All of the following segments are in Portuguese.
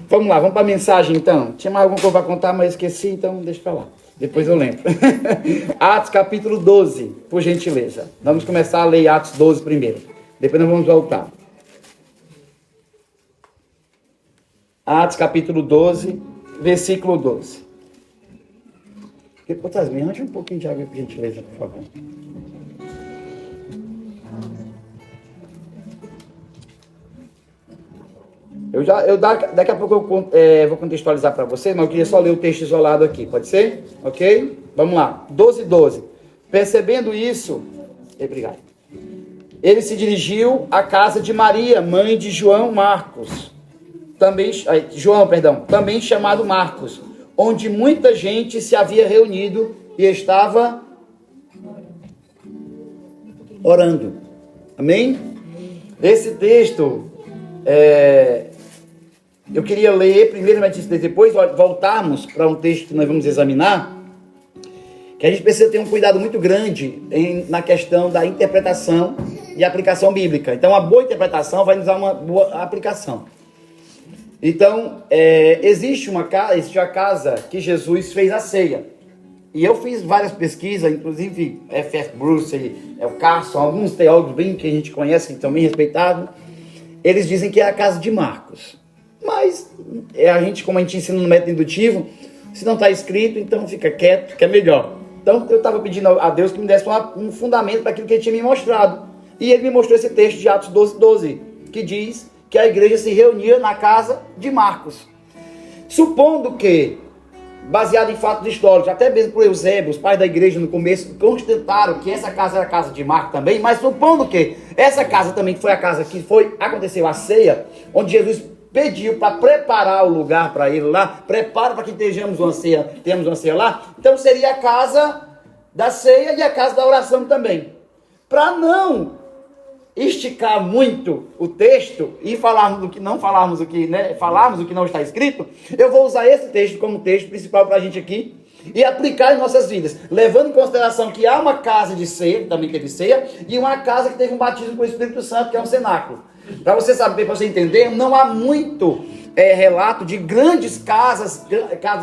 Vamos lá, vamos para a mensagem então. Tinha mais alguma coisa para contar, mas esqueci, então deixa para lá. Depois eu lembro. Atos capítulo 12, por gentileza. Vamos começar a ler Atos 12 primeiro. Depois nós vamos voltar. Atos capítulo 12, versículo 12. Outras me arranja um pouquinho de água, por gentileza, por favor. Daqui a pouco eu vou contextualizar para vocês, mas eu queria só ler o texto isolado aqui, pode ser? Ok? Vamos lá, 12. Percebendo isso, obrigado. Ele se dirigiu à casa de Maria, mãe de João Marcos, também chamado Marcos, onde muita gente se havia reunido e estava orando. Amém? Esse texto, eu queria ler primeiro, mas depois voltarmos para um texto que nós vamos examinar, que a gente precisa ter um cuidado muito grande na questão da interpretação e aplicação bíblica. Então, a boa interpretação vai nos dar uma boa aplicação. Então, existe uma casa que Jesus fez a ceia. E eu fiz várias pesquisas, inclusive F.F. Bruce, o Carson, alguns teólogos bem que a gente conhece, que são bem respeitados, eles dizem que é a casa de Marcos. Mas, como a gente ensina no método indutivo, se não está escrito, então fica quieto, que é melhor. Então, eu estava pedindo a Deus que me desse um fundamento para aquilo que ele tinha me mostrado. E ele me mostrou esse texto de Atos 12, que diz que a igreja se reunia na casa de Marcos. Supondo que, baseado em fatos históricos, até mesmo por Eusébio, os pais da igreja no começo constataram que essa casa era a casa de Marcos também, mas supondo que essa casa também foi a casa que aconteceu a ceia, onde Jesus pediu para preparar o lugar para ele lá, prepara para que tenhamos uma ceia lá, então seria a casa da ceia e a casa da oração também. Para não esticar muito o texto e falarmos o que não falarmos, falarmos o que não está escrito, eu vou usar esse texto como texto principal para a gente aqui e aplicar em nossas vidas, levando em consideração que há uma casa de ceia, que também teve ceia, e uma casa que teve um batismo com o Espírito Santo, que é um cenáculo. Para você saber, para você entender, não há muito relato de grandes casas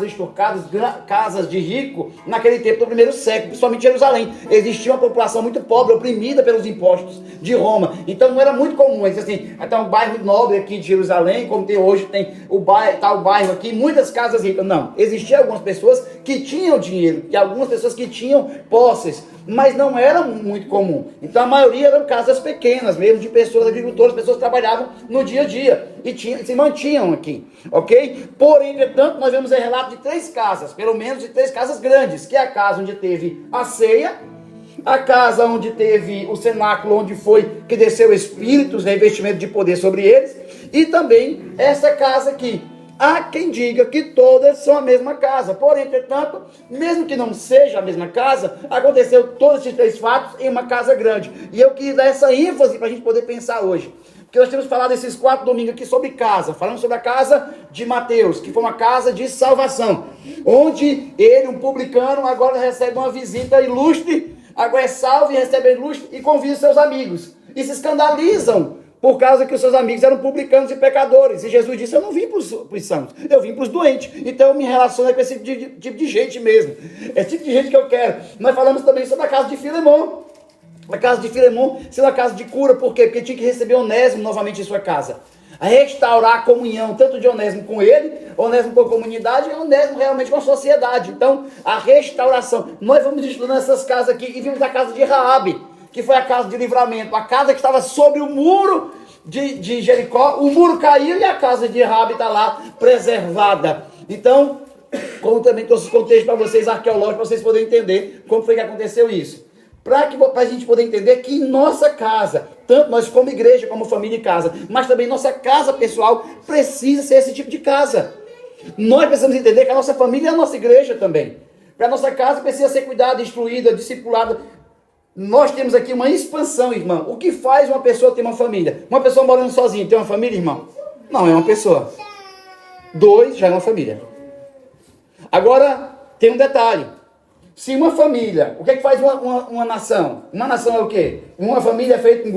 estocadas, casas de rico, naquele tempo do primeiro século, principalmente em Jerusalém. Existia uma população muito pobre, oprimida pelos impostos de Roma. Então não era muito comum, assim, até um bairro nobre aqui de Jerusalém, como tem hoje, tem o bairro aqui, muitas casas ricas. Não, existiam algumas pessoas que tinham dinheiro, e algumas pessoas que tinham posses, mas não era muito comum. Então a maioria eram casas pequenas, mesmo de pessoas agricultoras, pessoas que trabalhavam no dia a dia e se mantinham aqui, ok? Porém, entretanto, nós vemos relato de 3 casas, pelo menos de 3 casas grandes, que é a casa onde teve a ceia, a casa onde teve o cenáculo, onde foi que desceu espíritos, revestimento de poder sobre eles, e também essa casa aqui. Há quem diga que todas são a mesma casa. Porém, entretanto, mesmo que não seja a mesma casa, aconteceu todos esses 3 fatos em uma casa grande. E eu queria dar essa ênfase para a gente poder pensar hoje. Porque nós temos falado esses 4 domingos aqui sobre casa. Falamos sobre a casa de Mateus, que foi uma casa de salvação. Onde ele, um publicano, agora recebe uma visita ilustre, agora é salvo e recebe ilustre e convida seus amigos. E se escandalizam por causa que os seus amigos eram publicanos e pecadores. E Jesus disse, eu não vim para os sãos, eu vim para os doentes. Então eu me relaciono com esse tipo de gente mesmo. Esse tipo de gente que eu quero. Nós falamos também sobre a casa de Filemon. A casa de Filemon sendo a casa de cura. Por quê? Porque tinha que receber Onésimo novamente em sua casa. A restaurar a comunhão, tanto de Onésimo com ele, Onésimo com a comunidade, e Onésimo realmente com a sociedade. Então, a restauração. Nós vamos estudando essas casas aqui e vimos a casa de Raabe, que foi a casa de livramento, a casa que estava sobre o muro de Jericó. O muro caiu e a casa de Raabe está lá preservada. Então, como também trouxe contexto para vocês, arqueológico, para vocês poderem entender como foi que aconteceu isso. Para a gente poder entender que em nossa casa, tanto nós como igreja, como família e casa, mas também nossa casa pessoal precisa ser esse tipo de casa. Nós precisamos entender que a nossa família é a nossa igreja também. Para a nossa casa precisa ser cuidada, instruída, discipulada. Nós temos aqui uma expansão, irmão. O que faz uma pessoa ter uma família? Uma pessoa morando sozinha tem uma família, irmão? Não, é uma pessoa. 2 já é uma família. Agora, tem um detalhe. Se uma família, o que é que faz uma nação? Uma nação é o quê? Uma família é feita um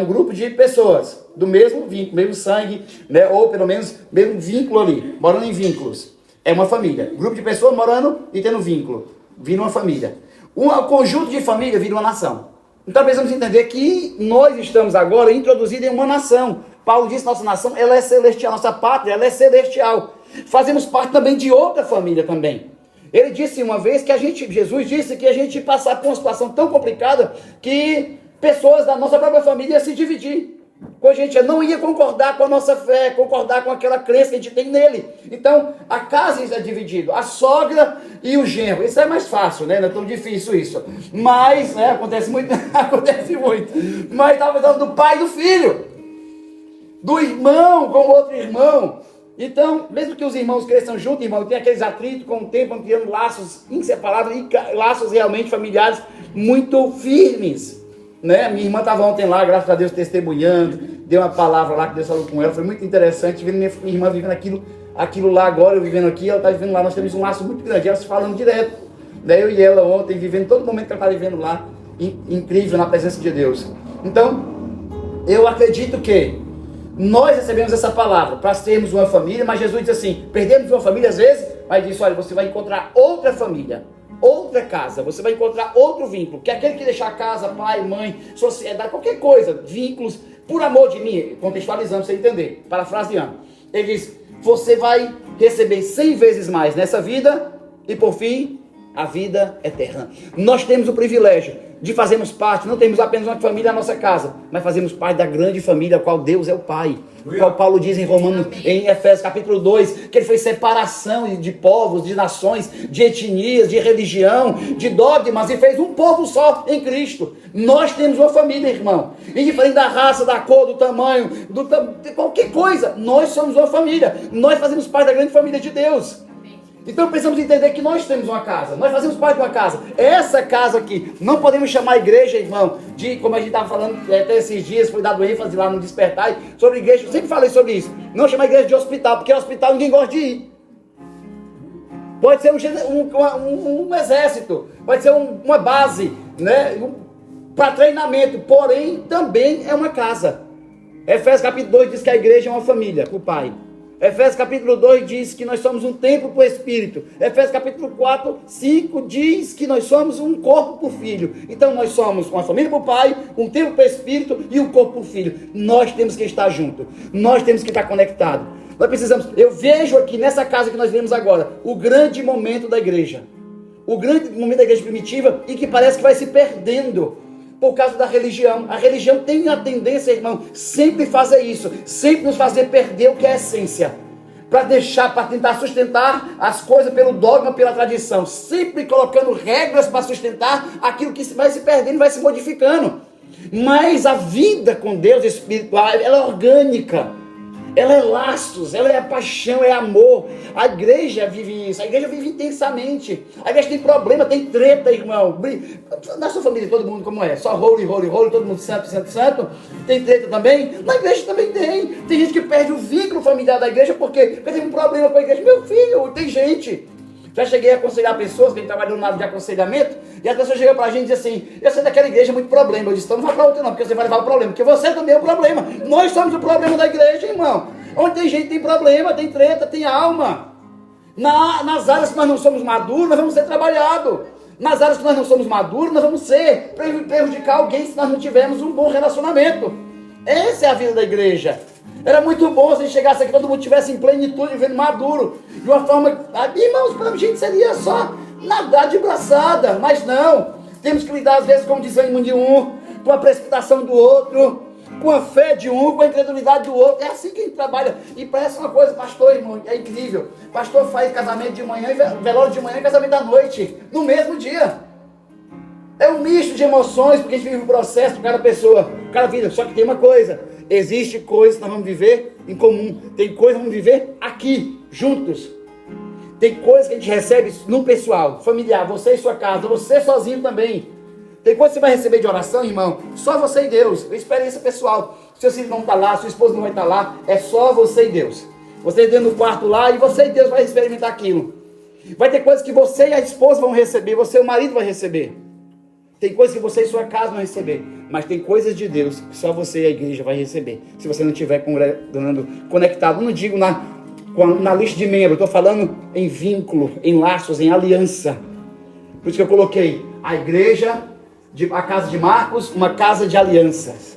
grupo de pessoas do mesmo vínculo, mesmo sangue, né? Ou pelo menos mesmo vínculo ali, morando em vínculos. É uma família. Um grupo de pessoas morando e tendo vínculo. Vira uma família. Um conjunto de família vira uma nação. Então precisamos entender que nós estamos agora introduzidos em uma nação. Paulo disse que nossa nação ela é celestial, nossa pátria ela é celestial. Fazemos parte também de outra família também. Ele disse uma vez que Jesus disse que a gente ia passar por uma situação tão complicada que pessoas da nossa própria família iam se dividir. A gente não ia concordar com a nossa fé, concordar com aquela crença que a gente tem nele. Então, a casa é dividida, a sogra e o genro. Isso é mais fácil, né? Não é tão difícil isso. Mas, né, acontece muito, acontece muito. Mas estava falando do pai e do filho. Do irmão com o outro irmão. Então, mesmo que os irmãos cresçam juntos, irmão, tem aqueles atritos com o tempo, vão criando laços inseparáveis e laços realmente familiares muito firmes. Né? Minha irmã estava ontem lá, graças a Deus, testemunhando, deu uma palavra lá que Deus falou com ela, foi muito interessante, vendo minha irmã vivendo aquilo lá agora, eu vivendo aqui, ela está vivendo lá, nós temos um laço muito grande, elas falando direto, né? Eu e ela ontem, vivendo todo momento que ela está vivendo lá, incrível na presença de Deus. Então, eu acredito que nós recebemos essa palavra para sermos uma família, mas Jesus diz assim, perdemos uma família às vezes, mas disse, olha, você vai encontrar outra família, outra casa, você vai encontrar outro vínculo, que é aquele que deixar casa, pai, mãe, sociedade, qualquer coisa, vínculos, por amor de mim, contextualizando para você entender, parafraseando. Ele diz, você vai receber 100 vezes mais nessa vida e por fim, a vida eterna. Nós temos o privilégio de fazermos parte, não temos apenas uma família na nossa casa, mas fazemos parte da grande família, a qual Deus é o Pai. O qual Paulo diz em Efésios capítulo 2, que ele fez separação de povos, de nações, de etnias, de religião, de dogmas, e fez um povo só em Cristo. Nós temos uma família, irmão. Indiferente da raça, da cor, do tamanho, de qualquer coisa, nós somos uma família. Nós fazemos parte da grande família de Deus. Então precisamos entender que nós temos uma casa, nós fazemos parte de uma casa. Essa casa aqui, não podemos chamar a igreja, irmão, de, como a gente estava falando até esses dias, foi dado ênfase lá no Despertar, sobre igreja, eu sempre falei sobre isso. Não chamar a igreja de hospital, porque hospital ninguém gosta de ir. Pode ser um exército, pode ser uma base, né, para treinamento, porém também é uma casa. Efésios capítulo 2 diz que a igreja é uma família, o Pai. Efésios capítulo 2 diz que nós somos um templo para o Espírito. Efésios capítulo 4, 5 diz que nós somos um corpo para o Filho. Então nós somos uma família para o Pai, um templo para o Espírito e um corpo para o Filho. Nós temos que estar juntos. Nós temos que estar conectados. Nós precisamos, eu vejo aqui nessa casa que nós vemos agora, o grande momento da igreja. O grande momento da igreja primitiva e que parece que vai se perdendo. Por causa da religião. A religião tem a tendência, irmão, sempre fazer isso, sempre nos fazer perder o que é a essência, para tentar sustentar as coisas pelo dogma, pela tradição, sempre colocando regras para sustentar aquilo que vai se perdendo, vai se modificando. Mas a vida com Deus espiritual, ela é orgânica, ela é laços, ela é paixão, é amor. A igreja vive isso, a igreja vive intensamente. A igreja tem problema, tem treta, irmão. Na sua família, todo mundo como é? Só holy, todo mundo santo, santo, santo. Tem treta também? Na igreja também tem. Tem gente que perde o vínculo familiar da igreja porque tem um problema com a igreja. Meu filho, tem gente. Já cheguei a aconselhar pessoas, que a gente trabalhou no lado de aconselhamento, e as pessoas chegam pra gente e dizem assim, eu sei daquela igreja muito problema. Eu disse, então não vai pra outra não, porque você vai levar o problema, porque você também é o problema. Nós somos o problema da igreja, irmão. Onde tem gente tem problema, tem treta, tem alma. Nas áreas que nós não somos maduros, nós vamos ser trabalhados. Nas áreas que nós não somos maduros, nós vamos prejudicar alguém se nós não tivermos um bom relacionamento. Essa é a vida da igreja. Era muito bom se a gente chegasse aqui, todo mundo estivesse em plenitude, vivendo maduro. De uma forma, irmãos, para a gente seria só nadar de braçada. Mas não, temos que lidar às vezes com o desânimo de um, com a precipitação do outro, com a fé de um, com a incredulidade do outro. É assim que a gente trabalha. E parece uma coisa, pastor, irmão, é incrível. Pastor faz casamento de manhã, velório de manhã e casamento da noite, no mesmo dia. É um misto de emoções, porque a gente vive um processo com cada pessoa, cada vida. Só que tem uma coisa, existe coisas que nós vamos viver em comum. Tem coisas que vamos viver aqui, juntos. Tem coisas que a gente recebe no pessoal, familiar, você e sua casa, você sozinho também. Tem coisas que você vai receber de oração, irmão, só você e Deus, experiência pessoal. Seu filho não está lá, sua esposa não vai estar lá, é só você e Deus. Você dentro do quarto lá e você e Deus vai experimentar aquilo. Vai ter coisas que você e a esposa vão receber, você e o marido vai receber. Tem coisas que você e sua casa vão receber. Mas tem coisas de Deus que só você e a igreja vai receber. Se você não estiver conectado, não digo na lista de membros, estou falando em vínculo, em laços, em aliança. Por isso que eu coloquei a igreja, a casa de Marcos, uma casa de alianças.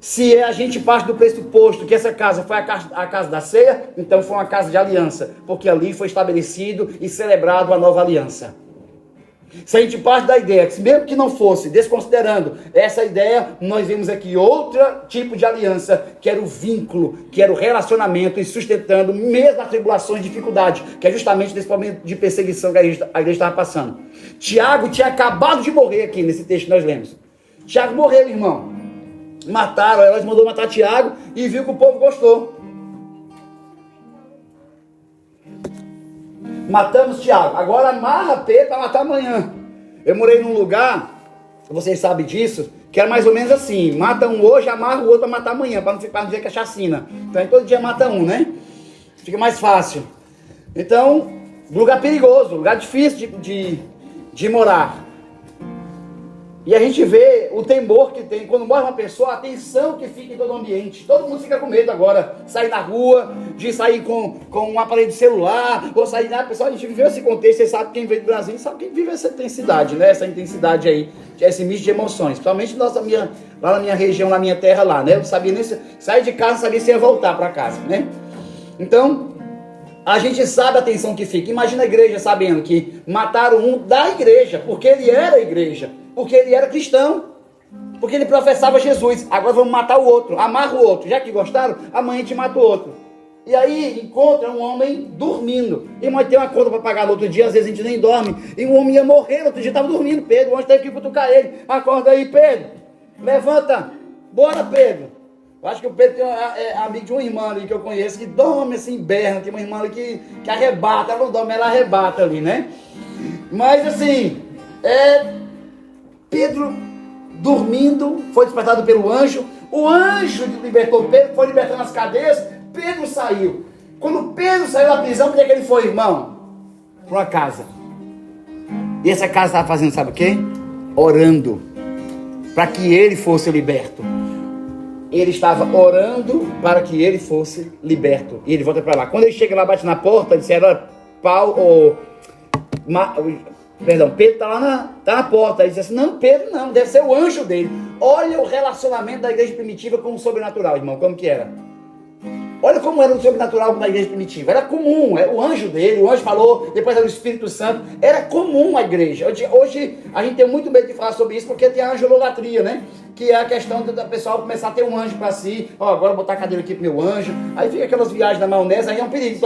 Se a gente parte do pressuposto que essa casa foi a casa da ceia, então foi uma casa de aliança, porque ali foi estabelecido e celebrado a nova aliança. Se a gente parte da ideia, que mesmo que não fosse, desconsiderando essa ideia, nós vimos aqui outro tipo de aliança, que era o vínculo, que era o relacionamento e sustentando mesmo as tribulações e dificuldades, que é justamente nesse momento de perseguição que a igreja estava passando. Tiago tinha acabado de morrer aqui, nesse texto que nós lemos. Tiago morreu, irmão. Mataram, elas mandou matar Tiago e viu que o povo gostou. Matamos Tiago. Agora amarra Pedro para matar amanhã. Eu morei num lugar, vocês sabem disso, que era mais ou menos assim: mata um hoje, amarra o outro para matar amanhã, para não dizer que é chacina. Então todo dia mata um, né? Fica mais fácil. Então, lugar perigoso, lugar difícil de morar. E a gente vê o temor que tem, quando morre uma pessoa, a tensão que fica em todo o ambiente. Todo mundo fica com medo agora, sair na rua, de sair com um aparelho de celular, ou sair na... Pessoal, a gente viveu esse contexto, você sabe quem veio do Brasil, sabe quem vive essa intensidade, né? Essa intensidade aí, esse misto de emoções. Principalmente lá na minha região, na minha terra lá, né? Eu sabia nem sair de casa, sabia se ia voltar para casa, né? Então, a gente sabe a tensão que fica. Imagina a igreja sabendo que mataram um da igreja, porque ele era a igreja. Porque ele era cristão, porque ele professava Jesus. Agora vamos matar o outro, amarra o outro. Já que gostaram, amanhã a gente mata o outro. E aí encontra um homem dormindo. E mãe tem uma conta para pagar no outro dia, às vezes a gente nem dorme. E o homem ia morrer, no outro dia estava dormindo. Pedro, o anjo teve que cutucar ele. Acorda aí, Pedro. Levanta. Bora, Pedro. Eu acho que o Pedro é amigo de uma irmã ali que eu conheço, que dorme assim, berra. Tem uma irmã ali que arrebata. Ela não dorme, ela arrebata ali, né? Mas assim, Pedro, dormindo, foi despertado pelo anjo. O anjo libertou Pedro, foi libertando as cadeias. Pedro saiu. Quando Pedro saiu da prisão, onde é que ele foi, irmão? Para uma casa. E essa casa estava fazendo, sabe o quê? Orando. Para que ele fosse liberto. Ele estava orando para que ele fosse liberto. E ele volta para lá. Quando ele chega lá, bate na porta, disseram: olha, Pedro está na porta. Ele disse assim: não, Pedro não, deve ser o anjo dele. Olha o relacionamento da igreja primitiva com o sobrenatural, irmão, como que era. Olha como era o sobrenatural da igreja primitiva. Era comum, era o anjo dele, o anjo falou, depois era o Espírito Santo. Era comum a igreja. Hoje a gente tem muito medo de falar sobre isso, porque tem a angelolatria, né? Que é a questão do pessoal começar a ter um anjo para si. Agora botar a cadeira aqui pro meu anjo. Aí fica aquelas viagens na maionese, aí é um perigo,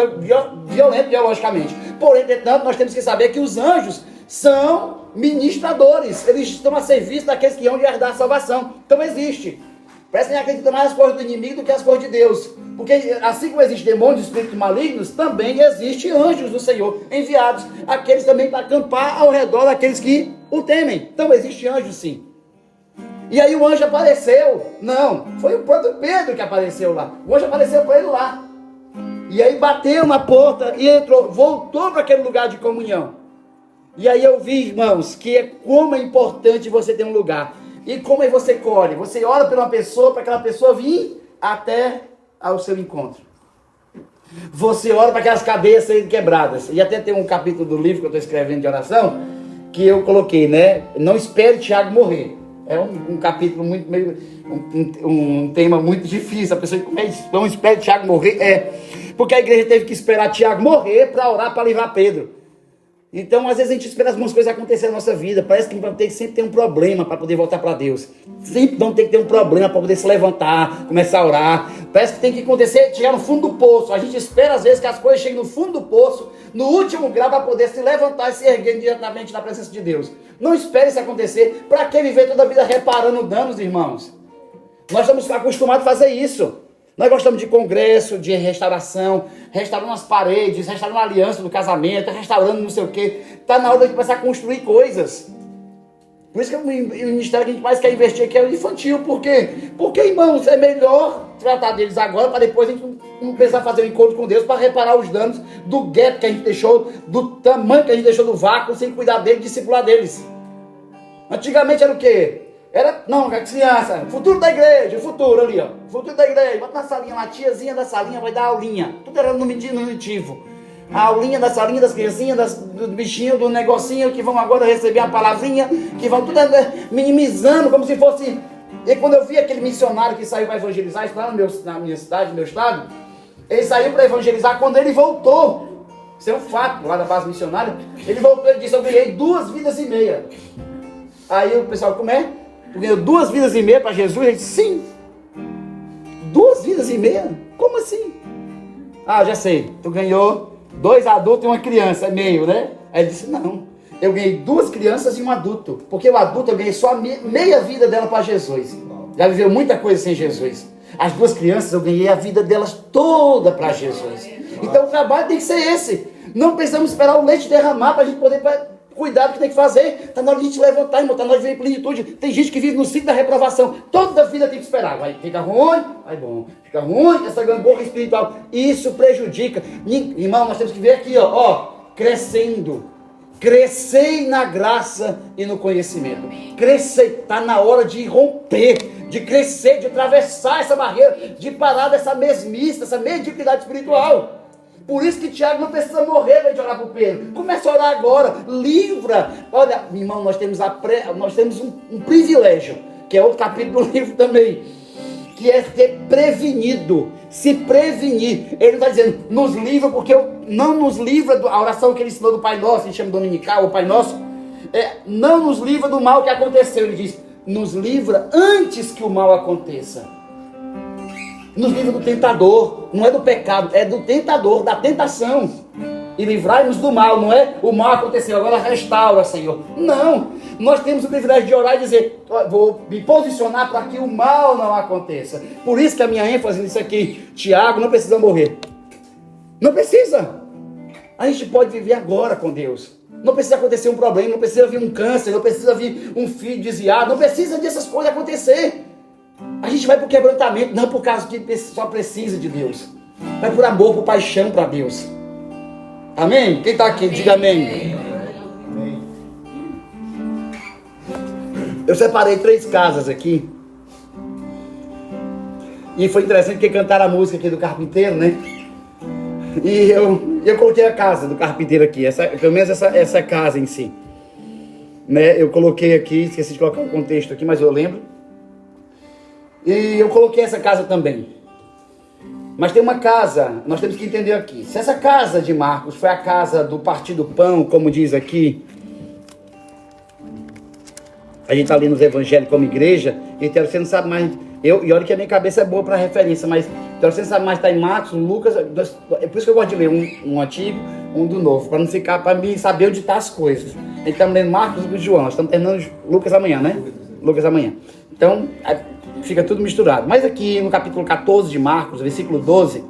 violento biologicamente. Porém, entretanto, nós temos que saber que os anjos são ministradores. Eles estão a serviço daqueles que hão de herdar a salvação. Então existe. Parece que nem acredita mais nas coisas do inimigo do que as coisas de Deus. Porque assim como existem demônios e espíritos malignos, também existem anjos do Senhor enviados. Aqueles também para acampar ao redor daqueles que o temem. Então existe anjo sim. E aí o anjo apareceu. Não, foi o próprio Pedro que apareceu lá. O anjo apareceu para ele lá. E aí bateu na porta e entrou, voltou para aquele lugar de comunhão. E aí eu vi, irmãos, que como é importante você ter um lugar. E como é que você colhe? Você ora por uma pessoa, para aquela pessoa vir até ao seu encontro. Você ora para aquelas cadeias serem quebradas. E até tem um capítulo do livro que eu estou escrevendo de oração, que eu coloquei, né? Não espere Tiago morrer. É um capítulo muito, um tema muito difícil. A pessoa diz: não espere Tiago morrer. Porque a igreja teve que esperar Tiago morrer para orar para livrar Pedro. Então, às vezes a gente espera algumas coisas acontecerem na nossa vida. Parece que sempre tem um problema para poder voltar para Deus. Sempre vamos ter que ter um problema para poder se levantar, começar a orar. Parece que tem que acontecer, chegar no fundo do poço. A gente espera às vezes que as coisas cheguem no fundo do poço, no último grau, para poder se levantar e se erguer diretamente na presença de Deus. Não espere isso acontecer. Para que viver toda a vida reparando danos, irmãos? Nós estamos acostumados a fazer isso. Nós gostamos de congresso, de restauração, restaurando as paredes, restaurando a aliança do casamento, restaurando não sei o quê. Está na hora de começar a construir coisas. Por isso que o ministério que a gente mais quer investir aqui é o infantil. Por quê? Porque, irmãos, é melhor tratar deles agora para depois a gente não precisar fazer um encontro com Deus para reparar os danos do gueto que a gente deixou, do tamanho que a gente deixou do vácuo, sem cuidar deles, discipular deles. Antigamente era o quê? Não, a criança, futuro da igreja, o futuro ali, ó. Futuro da igreja, bota na salinha, uma tiazinha da salinha vai dar aulinha. Tudo era no diminutivo. A aulinha da salinha, das criancinhas, do bichinho, do negocinho, que vão agora receber a palavrinha, que vão tudo minimizando, como se fosse... E quando eu vi aquele missionário que saiu para evangelizar, isso lá na minha cidade, no meu estado, ele saiu para evangelizar, quando ele voltou, isso é um fato, lá da base missionária, ele voltou e disse, eu ganhei 2 vidas e meia. Aí o pessoal, como é? Tu ganhou 2 vidas e meia para Jesus? Ele disse, sim. 2 vidas e meia? Como assim? Ah, já sei. Tu ganhou 2 adultos e uma criança, é meio, né? Aí ele disse, não. Eu ganhei 2 crianças e um adulto. Porque o adulto eu ganhei só a meia vida dela para Jesus. Já viveu muita coisa sem Jesus. As 2 crianças eu ganhei a vida delas toda para Jesus. Então o trabalho tem que ser esse. Não precisamos esperar o leite derramar para a gente poder... Cuidado que tem que fazer. Está na hora de a gente levantar, irmão. Está na hora de viver em plenitude. Tem gente que vive no ciclo da reprovação. Toda a vida tem que esperar. Vai, fica ruim, vai bom. Fica ruim, essa gangorra espiritual. Isso prejudica. Irmão, nós temos que ver aqui, ó, crescendo. Crescei na graça e no conhecimento. Crescer. Está na hora de romper, de crescer, de atravessar essa barreira, de parar dessa mesmice, dessa mediocridade espiritual. Por isso que Tiago não precisa morrer para gente orar por Pedro. Começa a orar agora, livra. Olha, meu irmão, nós temos um privilégio, que é outro capítulo do livro também, que é ser prevenido, se prevenir. Ele não está dizendo, nos livra, porque não nos livra da oração que ele ensinou do Pai Nosso, a gente chama dominical, o Pai Nosso, não nos livra do mal que aconteceu. Ele diz, nos livra antes que o mal aconteça. Nos livra do tentador, não é do pecado, é do tentador, da tentação. E livrai-nos do mal, não é o mal aconteceu, agora restaura, Senhor. Não, nós temos o privilégio de orar e dizer, vou me posicionar para que o mal não aconteça. Por isso que a minha ênfase nisso aqui, Tiago não precisa morrer. Não precisa. A gente pode viver agora com Deus. Não precisa acontecer um problema, não precisa vir um câncer, não precisa vir um filho desviado, não precisa dessas coisas acontecer. A gente vai por quebrantamento, não por causa que só precisa de Deus. Vai por amor, por paixão para Deus. Amém? Quem está aqui, diga amém. Amém. Eu separei 3 casas aqui. E foi interessante porque cantaram a música aqui do carpinteiro, né? E eu coloquei a casa do carpinteiro aqui, pelo menos essa casa em si. Né? Eu coloquei aqui, esqueci de colocar o contexto aqui, mas eu lembro. E eu coloquei essa casa também. Mas tem uma casa, nós temos que entender aqui. Se essa casa de Marcos foi a casa do Partido Pão, como diz aqui, a gente está ali nos evangelhos como igreja, e você não sabe mais, e olha que a minha cabeça é boa para referência, mas você não sabe mais, está em Marcos, Lucas, é por isso que eu gosto de ler um antigo, um do novo, para não ficar, para mim saber onde estão as coisas. A gente está lendo Marcos e João, nós estamos terminando Lucas amanhã, né? Lucas amanhã. Então, fica tudo misturado. Mas aqui no capítulo 14 de Marcos, versículo 12,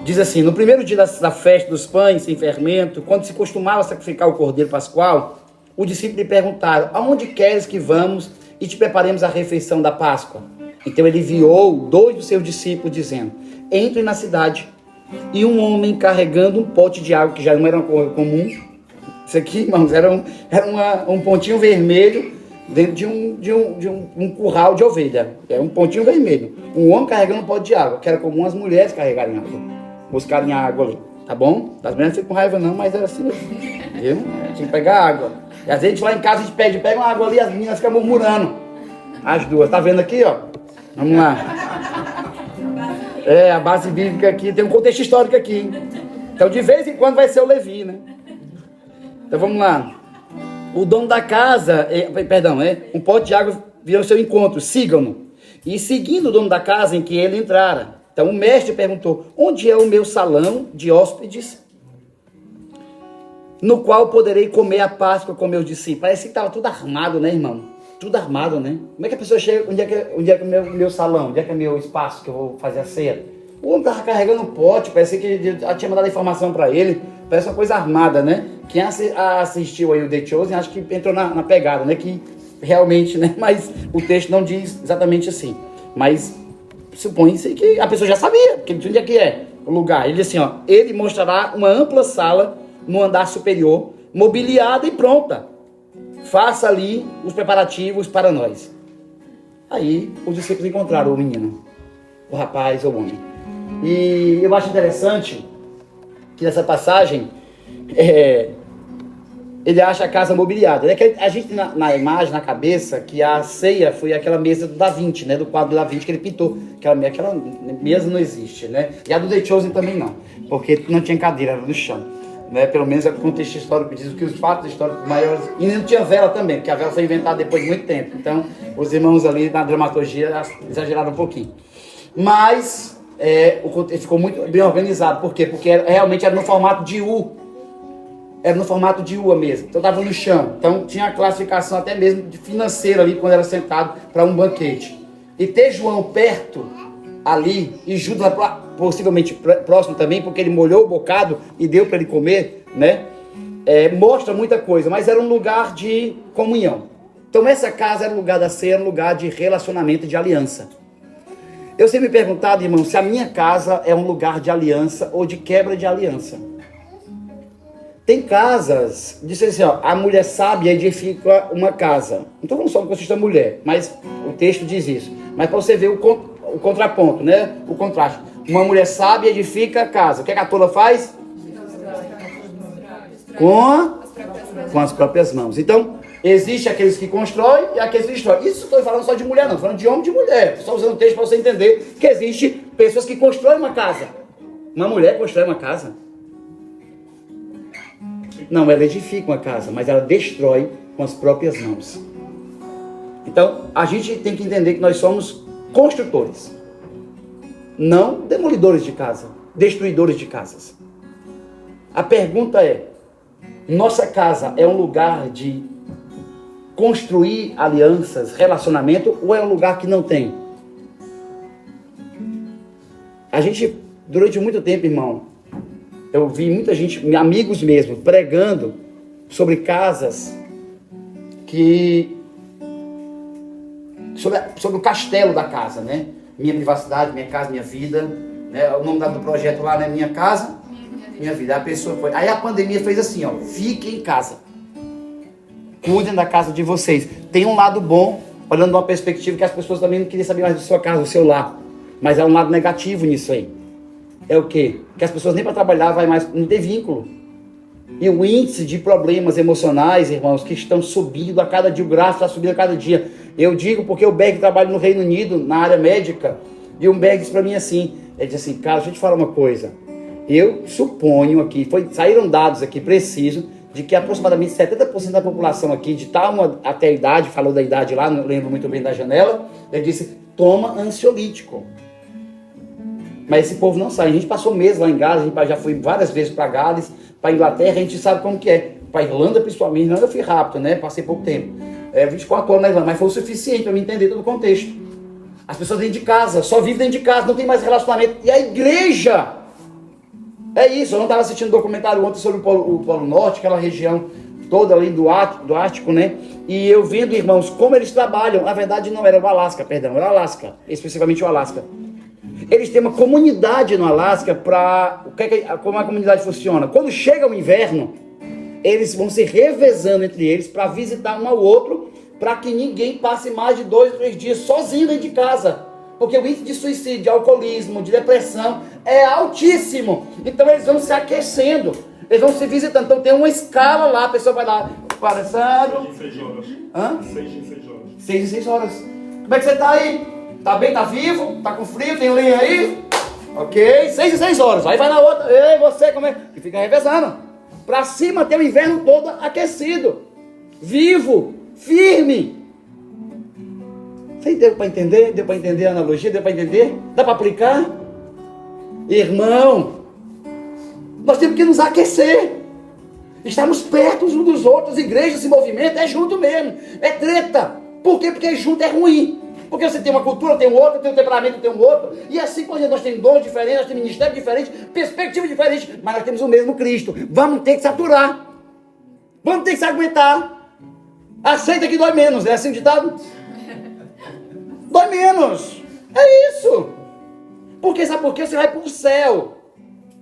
diz assim: no primeiro dia da festa dos pães sem fermento, quando se costumava sacrificar o cordeiro pascual, os discípulos lhe perguntaram: aonde queres que vamos e te preparemos a refeição da Páscoa? Então ele enviou 2 dos seus discípulos, dizendo: entrem na cidade, e um homem carregando um pote de água, que já não era comum. Isso aqui, irmãos, era um pontinho vermelho dentro de um curral de ovelha. É um pontinho vermelho. Um homem carregando um pote de água, que era comum as mulheres carregarem água, buscarem a água ali, tá bom? Das mulheres não ficam com raiva não, mas era assim mesmo, viu? Tinha que pegar água. E às vezes lá em casa a gente pega uma água ali e as meninas ficam murmurando. As duas, tá vendo aqui, ó? Vamos lá. A base bíblica aqui, tem um contexto histórico aqui, hein? Então de vez em quando vai ser o Levi, né? Então vamos lá. O dono da casa, um pote de água virou ao seu encontro, sigam-no. E seguindo o dono da casa em que ele entrara. Então o mestre perguntou: onde é o meu salão de hóspedes, no qual poderei comer a Páscoa com meus discípulos? Parece que estava tudo armado, né, irmão? Tudo armado, né? Como é que a pessoa chega, onde é que é o meu salão, onde é que é o meu espaço que eu vou fazer a ceia? O homem estava carregando um pote, parece que já tinha mandado informação para ele, parece uma coisa armada, né? Quem assistiu aí o The Chosen, acho que entrou na pegada, né? Que realmente, né? Mas o texto não diz exatamente assim. Mas supõe-se que a pessoa já sabia, porque onde é que é o lugar. Ele diz assim, ó, ele mostrará uma ampla sala no andar superior, mobiliada e pronta. Faça ali os preparativos para nós. Aí os discípulos encontraram o menino, o rapaz ou o homem. E eu acho interessante que nessa passagem ele acha a casa mobiliada. A gente tem na imagem, na cabeça, que a ceia foi aquela mesa do Da Vinci, né? Do quadro do Da Vinci que ele pintou. Aquela mesa não existe, né? E a do The Chosen também não, porque não tinha cadeira, era no chão. Né? Pelo menos é o contexto histórico diz que os fatos históricos maiores... E não tinha vela também, porque a vela foi inventada depois de muito tempo. Então, os irmãos ali na dramaturgia exageraram um pouquinho. Mas o contexto ficou muito bem organizado. Por quê? Porque realmente era no formato de U. Era no formato de U mesmo. Então estava no chão. Então tinha a classificação até mesmo de financeira ali, quando era sentado para um banquete. E ter João perto ali, e Judas possivelmente próximo também, porque ele molhou o bocado e deu para ele comer, né? Mostra muita coisa, mas era um lugar de comunhão. Então essa casa era um lugar da ceia, era um lugar de relacionamento e de aliança. Eu sempre me perguntado, irmão, se a minha casa é um lugar de aliança ou de quebra de aliança. Tem casas, diz assim, ó, a mulher sábia edifica uma casa. Não estou falando só do consiste da mulher, mas o texto diz isso. Mas para você ver o contraponto, né? O contraste. Uma mulher sábia edifica a casa. O que a tola faz? Com as próprias mãos. Então, existe aqueles que constroem e aqueles que destroem. Isso estou falando só de mulher, não. Estou falando de homem e de mulher. Estou só usando o texto para você entender que existe pessoas que constroem uma casa. Uma mulher constrói uma casa. Não, ela edifica uma casa, mas ela destrói com as próprias mãos. Então, a gente tem que entender que nós somos construtores, não demolidores de casa, destruidores de casas. A pergunta é, nossa casa é um lugar de construir alianças, relacionamento, ou é um lugar que não tem? A gente, durante muito tempo, irmão, eu vi muita gente, amigos mesmo, pregando sobre casas sobre o castelo da casa, né? Minha privacidade, minha casa, minha vida, né? O nome do projeto lá, né? Minha casa, minha vida. A pessoa foi. Aí a pandemia fez assim, ó, fiquem em casa. Cuidem da casa de vocês. Tem um lado bom, olhando de uma perspectiva que as pessoas também não queriam saber mais da sua casa, do seu lar. Mas é um lado negativo nisso aí. É o quê? Que as pessoas nem para trabalhar vai mais, não tem vínculo. E o índice de problemas emocionais, irmãos, que estão subindo a cada dia, o gráfico está subindo a cada dia. Eu digo porque o Berg trabalha no Reino Unido, na área médica, e o Berg disse para mim assim, ele disse assim, cara, deixa eu te falar uma coisa. Eu suponho aqui, saíram dados aqui precisos, de que aproximadamente 70% da população aqui, de tal até a idade, falou da idade lá, não lembro muito bem da janela, ele disse, toma ansiolítico. Mas esse povo não sai. A gente passou meses lá em Gales, a gente já foi várias vezes para Gales, para Inglaterra, a gente sabe como que é. Para Irlanda, principalmente, Irlanda eu fui rápido, né? Passei pouco tempo. 24 horas na Irlanda, mas foi o suficiente para me entender todo o contexto. As pessoas dentro de casa, só vivem dentro de casa, não tem mais relacionamento. E a igreja, é isso. Eu não estava assistindo um documentário ontem sobre o Polo Norte, aquela região toda ali do Ártico, né? E eu vendo, irmãos, como eles trabalham. Na verdade, não era o Alasca, perdão, era o Alasca, especificamente o Alasca. Eles têm uma comunidade no Alasca como a comunidade funciona. Quando chega o inverno, eles vão se revezando entre eles para visitar um ao outro, para que ninguém passe mais de 2 ou 3 dias sozinho dentro de casa. Porque o índice de suicídio, de alcoolismo, de depressão é altíssimo. Então eles vão se aquecendo, eles vão se visitando. Então tem uma escala lá, a pessoa vai lá, conversando. 6 horas. Hã? 6 em 6 horas. 6 em 6 horas. Como é que você está aí? Tá bem, tá vivo? Tá com frio? Tem lenha aí? Ok, 6 em 6 horas. Aí vai na outra. Ei, você, como é? E fica revezando. Pra cima ter o inverno todo aquecido. Vivo. Firme. Você deu para entender? Deu para entender a analogia? Deu para entender? Dá para aplicar? Irmão, nós temos que nos aquecer. Estamos perto uns dos outros. Igreja, esse movimento é junto mesmo. É treta. Por quê? Porque junto é ruim. Porque você tem uma cultura, tem um outro, tem um temperamento, tem um outro. E assim, por exemplo, nós temos dons diferentes, nós temos ministérios diferentes, perspectivas diferentes, mas nós temos o mesmo Cristo. Vamos ter que se aturar. Vamos ter que se aguentar. Aceita que dói menos, é assim o ditado? Dói menos. É isso. Porque sabe por quê? Você vai para o céu.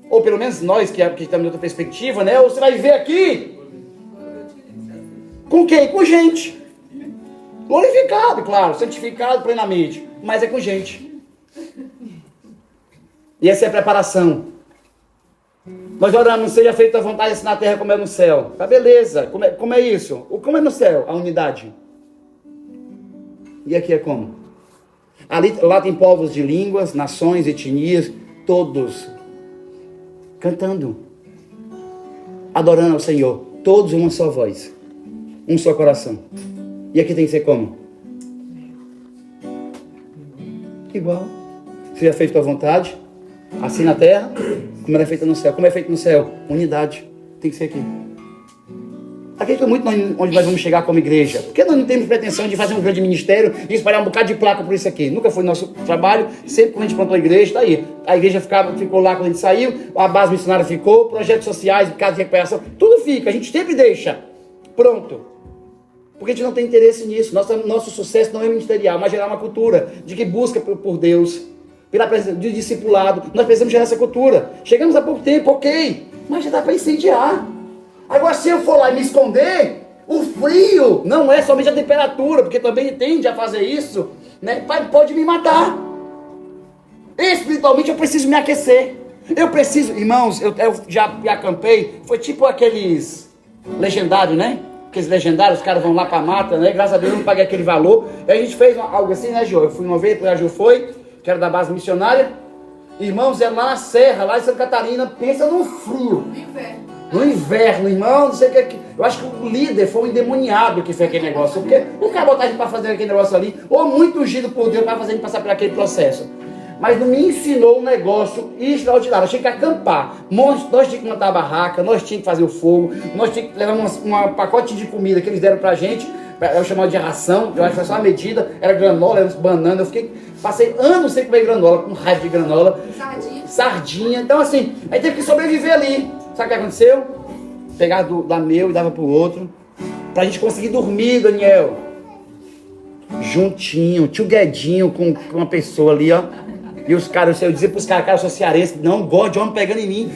Ou pelo menos nós que estamos em outra perspectiva, né? Ou você vai viver aqui. Com quem? Com gente. Glorificado, claro. Santificado plenamente. Mas é com gente. E essa é a preparação. Nós oramos, seja feita a vontade assim na terra como é no céu. Tá, beleza. Como é isso? Como é no céu? A unidade. E aqui é como? Lá tem povos de línguas, nações, etnias, todos cantando, adorando ao Senhor, todos uma só voz, um só coração. E aqui tem que ser como? Igual. Seja feita a vontade, assim na terra, como ela é feita no céu. Como é feito no céu? Unidade. Tem que ser aqui. Acredito muito onde nós vamos chegar como igreja. Porque nós não temos pretensão de fazer um grande ministério e espalhar um bocado de placa por isso aqui. Nunca foi nosso trabalho. Sempre quando a gente plantou a igreja, está aí. A igreja ficou lá quando a gente saiu, a base missionária ficou, projetos sociais, casa de recuperação, tudo fica. A gente sempre deixa. Pronto. Porque a gente não tem interesse nisso. Nosso sucesso não é ministerial, mas gerar uma cultura de que busca por Deus, pela presença de discipulado. Nós precisamos gerar essa cultura. Chegamos há pouco tempo, ok, mas já dá para incendiar. Agora, se eu for lá e me esconder, o frio não é somente a temperatura, porque também tende a fazer isso, né? Pode me matar. Espiritualmente eu preciso me aquecer. Eu preciso, irmãos, eu já acampei, foi tipo aqueles legendários, né? Aqueles legendários, os caras vão lá pra mata, né? Graças a Deus eu não paguei aquele valor. E a gente fez algo assim, né, Jô? Eu fui uma vez, depois a Ju foi, que era da base missionária. Irmãos, é lá na serra, lá em Santa Catarina, pensa no frio. No inverno, irmão, não sei o que. Eu acho que o líder foi um endemoniado que fez aquele negócio. Porque o cara botar a gente para fazer aquele negócio ali, ou muito ungido por Deus para fazer a gente passar por aquele processo. Mas não me ensinou um negócio extraordinário. Eu tinha que acampar. Nós tínhamos que montar a barraca, nós tínhamos que fazer o fogo, nós tínhamos que levar um pacote de comida que eles deram pra gente. Eu chamava de ração, eu acho que foi só uma medida, era granola, era banana. Passei anos sem comer granola, com raiva de granola. Sardinha. Então assim, aí teve que sobreviver ali. Sabe o que aconteceu? Pegava da meu e dava pro outro. Pra gente conseguir dormir, Daniel. Juntinho, tchuguedinho com uma pessoa ali, ó. E os caras, eu dizia pros caras, cara, eu sou cearense, não gosto de homem pegando em mim.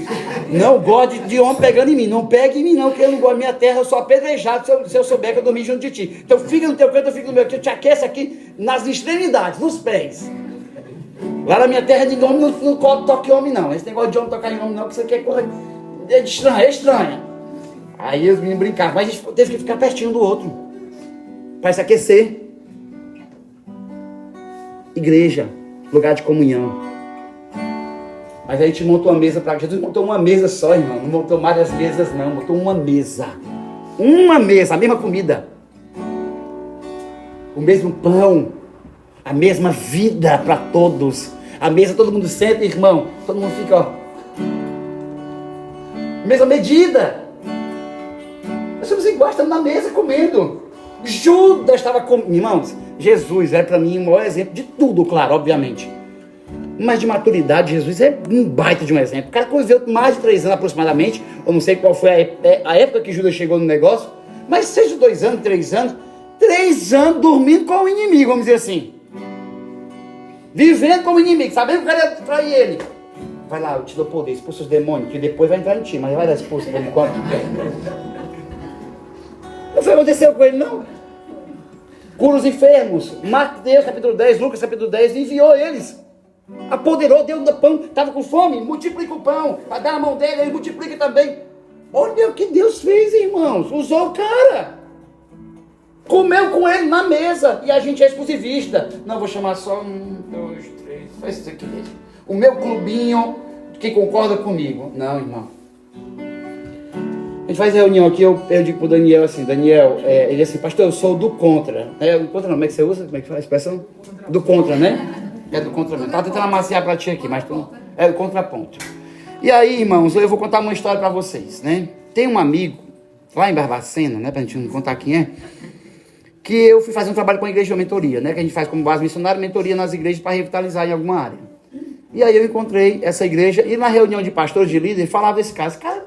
Não gosto de homem pegando em mim. Não pegue em mim, não, porque eu não gosto da minha terra, eu sou apedrejado se eu souber que eu dormi junto de ti. Então fica no teu canto, eu fico no meu, que eu te aqueço aqui nas extremidades, nos pés. Lá na minha terra, de homem não toque homem, não. Esse negócio de homem tocar em homem, não, que você quer correr. É estranha. Aí os meninos brincavam, mas a gente teve que ficar pertinho do outro para se aquecer. Igreja, lugar de comunhão. Mas aí a gente montou uma mesa para Jesus, montou uma mesa só, irmão. Não montou várias mesas, não. Montou uma mesa. Uma mesa, a mesma comida. O mesmo pão. A mesma vida para todos. A mesa, todo mundo senta, irmão. Todo mundo fica, ó. Mesma medida. Nós somos iguais, estamos na mesa comendo. Judas estava comendo. Irmãos, Jesus é para mim o maior exemplo de tudo, claro, obviamente. Mas de maturidade, Jesus é um baita de um exemplo. O cara conviveu mais de 3 anos aproximadamente. Eu não sei qual foi a época que Judas chegou no negócio. Mas seja 2 anos, 3 anos. 3 anos dormindo com o inimigo, vamos dizer assim. Vivendo como inimigo, sabendo que o cara ia trair ele. Vai lá, eu te dou poder, expulsa os demônios, que depois vai entrar em ti, mas vai dar expulsa por enquanto. Não foi aconteceu com ele, não. Cura os enfermos. Mateus capítulo 10, Lucas capítulo 10, enviou eles. Apoderou, deu do pão, estava com fome, multiplica o pão. Vai dar na mão dele, ele multiplica também. Olha o que Deus fez, irmãos. Usou o cara. Comeu com ele na mesa. E a gente é exclusivista. Não, vou chamar só 1, 2, 3. Faz isso aqui mesmo. O meu clubinho que concorda comigo. Não, irmão. A gente faz reunião aqui, eu digo pro Daniel assim, Daniel, ele assim, pastor, eu sou do contra. Do contra não, como é que você usa? Como é que fala a expressão? Do contra, né? É do contra mesmo. Tava tentando amaciar pra ti aqui, mas é do contraponto. E aí, irmãos, eu vou contar uma história pra vocês, né? Tem um amigo, lá em Barbacena, né, pra gente não contar quem é, que eu fui fazer um trabalho com a igreja de mentoria, né? Que a gente faz como base missionária, mentoria nas igrejas para revitalizar em alguma área. E aí eu encontrei essa igreja e na reunião de pastores, de líderes, falava esse cara, cara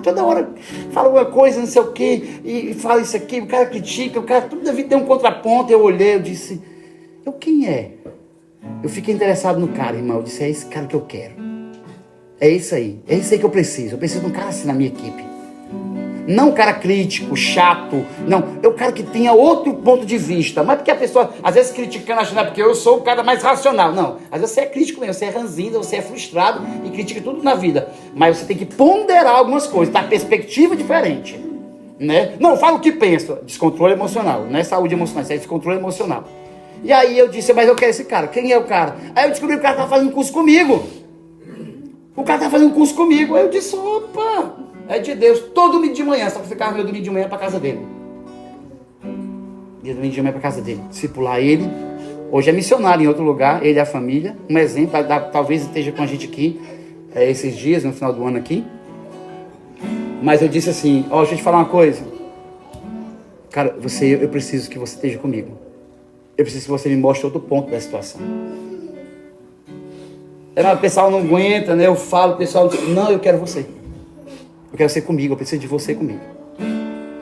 toda hora fala alguma coisa, não sei o quê, e fala isso aqui, o cara critica, o cara tudo deve ter um contraponto. Eu olhei, eu disse, quem é? Eu fiquei interessado no cara, irmão. Eu disse, é esse cara que eu quero. É isso aí que eu preciso. Eu preciso de um cara assim na minha equipe. Não um cara crítico, chato. Não, é um cara que tenha outro ponto de vista. Mas porque a pessoa, às vezes, criticando, achando porque eu sou o cara mais racional. Não, às vezes você é crítico mesmo, você é ranzinza, você é frustrado e critica tudo na vida. Mas você tem que ponderar algumas coisas, dar perspectiva diferente. Né? Não, fala o que pensa. Descontrole emocional. Não é saúde emocional, isso é descontrole emocional. E aí eu disse, mas eu quero esse cara. Quem é o cara? Aí eu descobri que o cara estava fazendo curso comigo. O cara estava fazendo curso comigo. Aí eu disse, opa, é de Deus. Todo domingo de manhã, só que ficava meu domingo de manhã para casa dele. Dia domingo de manhã para casa dele. Discipular ele. Hoje é missionário em outro lugar, ele e a família. Um exemplo, talvez esteja com a gente aqui esses dias, no final do ano aqui. Mas eu disse assim, deixa eu te falar uma coisa. Cara, eu preciso que você esteja comigo. Eu preciso que você me mostre outro ponto da situação. O pessoal não aguenta, né? Eu falo, o pessoal diz, não, eu quero você. Eu quero você comigo, eu preciso de você comigo.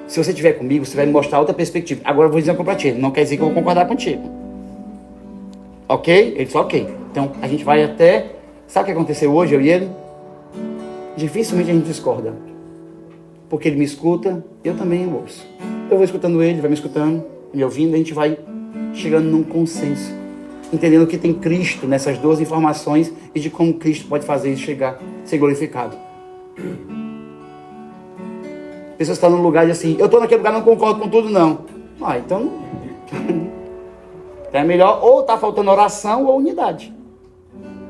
Se você estiver comigo, você vai me mostrar outra perspectiva. Agora eu vou dizer uma coisa pra ti, não quer dizer que eu vou concordar contigo. Ok? Ele disse, ok. Então a gente vai até... Sabe o que aconteceu hoje, eu e ele? Dificilmente a gente discorda. Porque ele me escuta, eu também o ouço. Eu vou escutando ele vai me escutando, me ouvindo, a gente vai chegando num consenso. Entendendo que tem Cristo nessas duas informações e de como Cristo pode fazer isso chegar, ser glorificado. A pessoa está num lugar de assim, eu estou naquele lugar, não concordo com tudo não. Então é melhor ou está faltando oração ou unidade.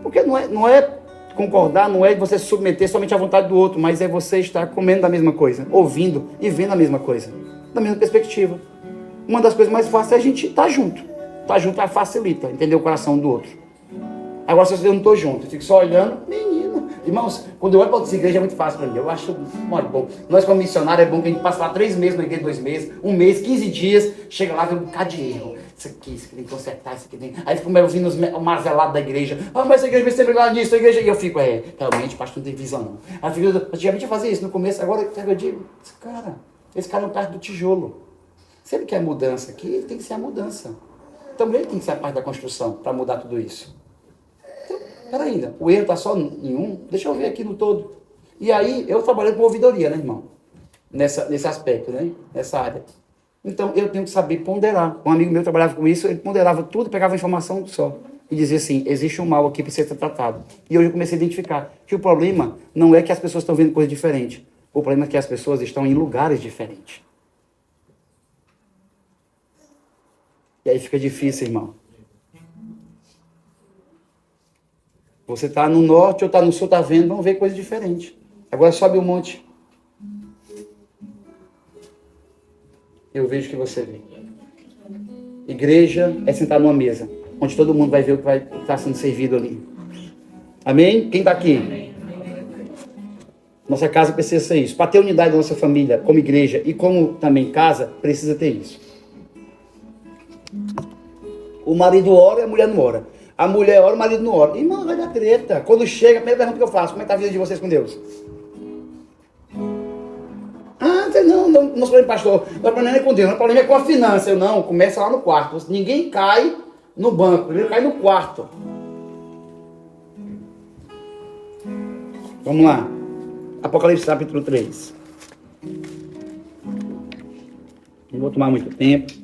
Porque não é concordar, não é você se submeter somente à vontade do outro, mas é você estar comendo da mesma coisa, ouvindo e vendo a mesma coisa, da mesma perspectiva. Uma das coisas mais fáceis é a gente estar junto. Estar junto facilita, entender o coração do outro. Agora, se eu não estou junto, eu fico só olhando, menino. Irmãos, quando eu olho para outras igrejas é muito fácil para mim. Eu acho muito bom. Nós, como missionário, é bom que a gente passe lá 3 meses na igreja, 2 meses, 1 mês, 15 dias, chega lá e vê um bocado de erro. Isso aqui tem que consertar, isso aqui tem. Aí fica ouvindo o mazelados da igreja. Mas essa igreja vai sempre lá nisso, a igreja. E eu fico, realmente, pastor, não tem visão não. Aí eu fico, antigamente eu fazia isso no começo, agora eu digo, esse cara não parte do tijolo. Se ele quer mudança aqui, ele tem que ser a mudança. Também tem que ser a parte da construção para mudar tudo isso. Então, peraí, o erro está só em um? Deixa eu ver aqui no todo. E aí, eu trabalhei com ouvidoria, né, irmão? Nesse aspecto, né? Nessa área. Então, eu tenho que saber ponderar. Um amigo meu trabalhava com isso, ele ponderava tudo, pegava a informação só. E dizia assim, existe um mal aqui para ser tratado. E hoje eu comecei a identificar que o problema não é que as pessoas estão vendo coisas diferentes. O problema é que as pessoas estão em lugares diferentes. E aí fica difícil, irmão. Você está no norte ou está no sul, está vendo, vão ver coisa diferente. Agora sobe o monte. Eu vejo o que você vê. Igreja é sentar numa mesa, onde todo mundo vai ver o que vai estar sendo servido ali. Amém? Quem está aqui? Nossa casa precisa ser isso. Para ter unidade da nossa família, como igreja e como também casa, precisa ter isso. O marido ora e a mulher não ora. A mulher ora, o marido não ora. Irmão, vai dar treta. Quando chega, a primeira pergunta que eu faço, como é que está a vida de vocês com Deus? Não sou pastor. Não é problema com Deus, não é problema com a finança. Eu não, começa lá no quarto. Ninguém cai no banco, primeiro cai no quarto. Vamos lá. Apocalipse capítulo 3. Não vou tomar muito tempo.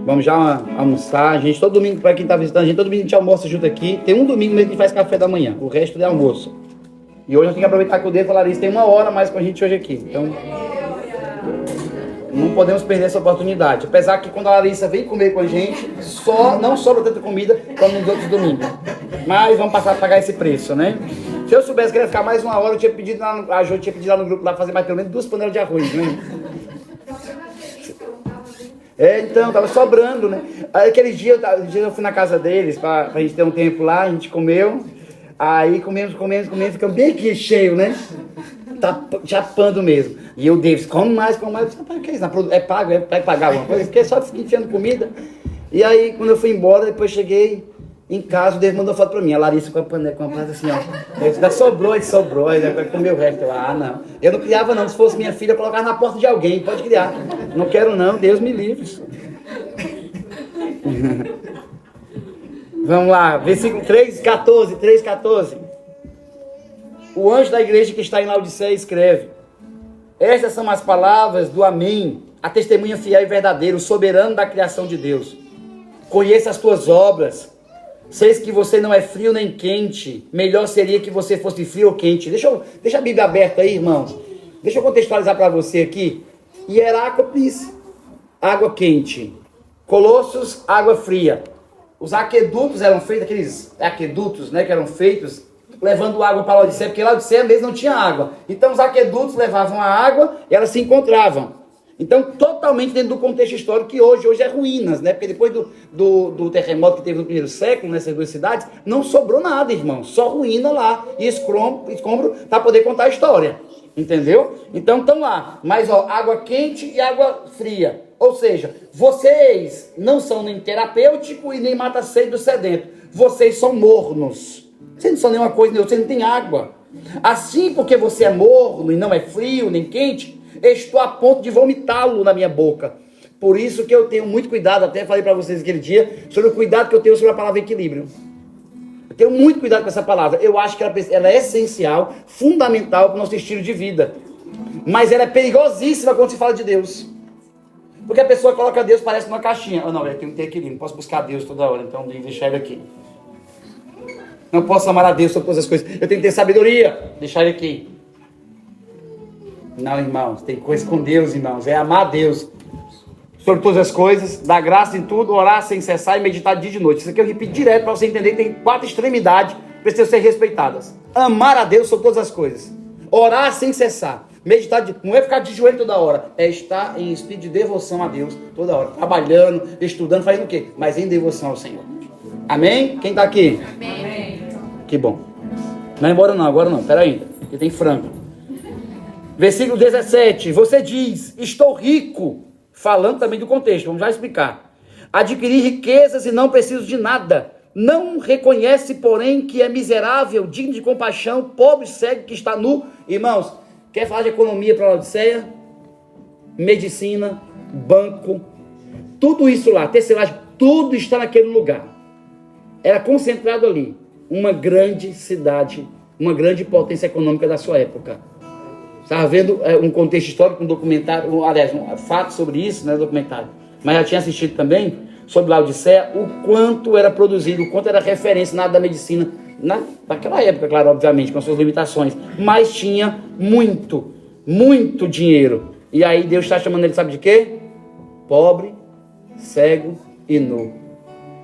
Vamos já almoçar. Gente, todo domingo, para quem está visitando, todo domingo a gente almoça junto aqui. Tem um domingo mesmo que a gente faz café da manhã. O resto é almoço. E hoje eu tenho que aproveitar que o dedo da Larissa tem 1 hora mais com a gente hoje aqui. Então, não podemos perder essa oportunidade. Apesar que quando a Larissa vem comer com a gente, não sobra tanta comida como nos outros domingos. Mas vamos passar a pagar esse preço, né? Se eu soubesse que ia ficar mais 1 hora, eu tinha pedido a Jo tinha pedido lá no grupo lá fazer mais pelo menos 2 panelas de arroz, né? Então, tava sobrando, né? Aí, aquele dia eu fui na casa deles pra gente ter um tempo lá, a gente comeu. Aí comemos, ficamos bem aqui cheio, né? Tá chapando mesmo. E eu, Davis, come mais. O que é isso? É pago? Vai pagar alguma coisa? Fiquei só enfiando comida. E aí, quando eu fui embora, depois cheguei em casa, o Davis mandou foto pra mim. A Larissa com a panela, com a panela assim, ó. Eu disse, sobrou, aí vai comer o resto. Não. Eu não criava não, se fosse minha filha, eu colocava na porta de alguém, pode criar. Não quero não, Deus me livre. Vamos lá, versículo 3:14, 3:14. O anjo da igreja que está em Laodiceia escreve: estas são as palavras do Amém, a testemunha fiel e verdadeira, o soberano da criação de Deus. Conheça as tuas obras, sei que você não é frio nem quente, melhor seria que você fosse frio ou quente. Deixa a Bíblia aberta aí, irmãos. Deixa eu contextualizar para você aqui. Hierápolis, água quente. Colossos, água fria. Os aquedutos eram feitos, aqueles aquedutos, né, que eram feitos levando água para Laodiceia, porque Laodiceia mesmo não tinha água. Então os aquedutos levavam a água e elas se encontravam. Então, totalmente dentro do contexto histórico que hoje é ruínas, né? Porque depois do terremoto que teve no primeiro século, nessas duas cidades, não sobrou nada, irmão. Só ruína lá e escombro para poder contar a história. Entendeu? Então, estão lá. Mas, ó, água quente e água fria. Ou seja, vocês não são nem terapêutico e nem mata sede do sedento. Vocês são mornos. Vocês não são nenhuma coisa, vocês não têm água. Assim, porque você é morno e não é frio nem quente, estou a ponto de vomitá-lo na minha boca. Por isso que eu tenho muito cuidado, até falei para vocês aquele dia, sobre o cuidado que eu tenho sobre a palavra equilíbrio. Eu tenho muito cuidado com essa palavra. Eu acho que ela é essencial, fundamental para o nosso estilo de vida. Mas ela é perigosíssima quando se fala de Deus. Porque a pessoa coloca Deus, parece numa caixinha. Oh, não, eu tenho que ter equilíbrio, não posso buscar Deus toda hora, então eu deixar ele aqui. Não posso amar a Deus sobre todas as coisas. Eu tenho que ter sabedoria, deixar ele aqui. Não, irmãos, tem coisa com Deus, irmãos. É amar a Deus sobre todas as coisas, dar graça em tudo, orar sem cessar e meditar dia e de noite. Isso aqui eu repito direto para você entender que tem 4 extremidades que precisam ser respeitadas. Amar a Deus sobre todas as coisas. Orar sem cessar. Meditar, não é ficar de joelho toda hora. É estar em espírito de devoção a Deus toda hora. Trabalhando, estudando, fazendo o quê? Mas em devoção ao Senhor. Amém? Quem está aqui? Amém. Que bom. Não é embora não, agora não. Espera ainda. Porque tem frango. Versículo 17. Você diz, estou rico. Falando também do contexto, vamos já explicar. Adquirir riquezas e não preciso de nada. Não reconhece, porém, que é miserável, digno de compaixão, pobre, cego, que está nu. Irmãos, quer falar de economia para a Laodiceia? Medicina, banco, tudo isso lá, tecelagem, tudo está naquele lugar. Era concentrado ali. Uma grande cidade, uma grande potência econômica da sua época. Estava vendo um contexto histórico, um documentário, aliás, um fato sobre isso, né, documentário. Mas já tinha assistido também sobre Laodiceia, o quanto era produzido, o quanto era referência na área da medicina, naquela época, claro, obviamente, com suas limitações. Mas tinha muito, muito dinheiro. E aí Deus está chamando ele, sabe de quê? Pobre, cego e nu.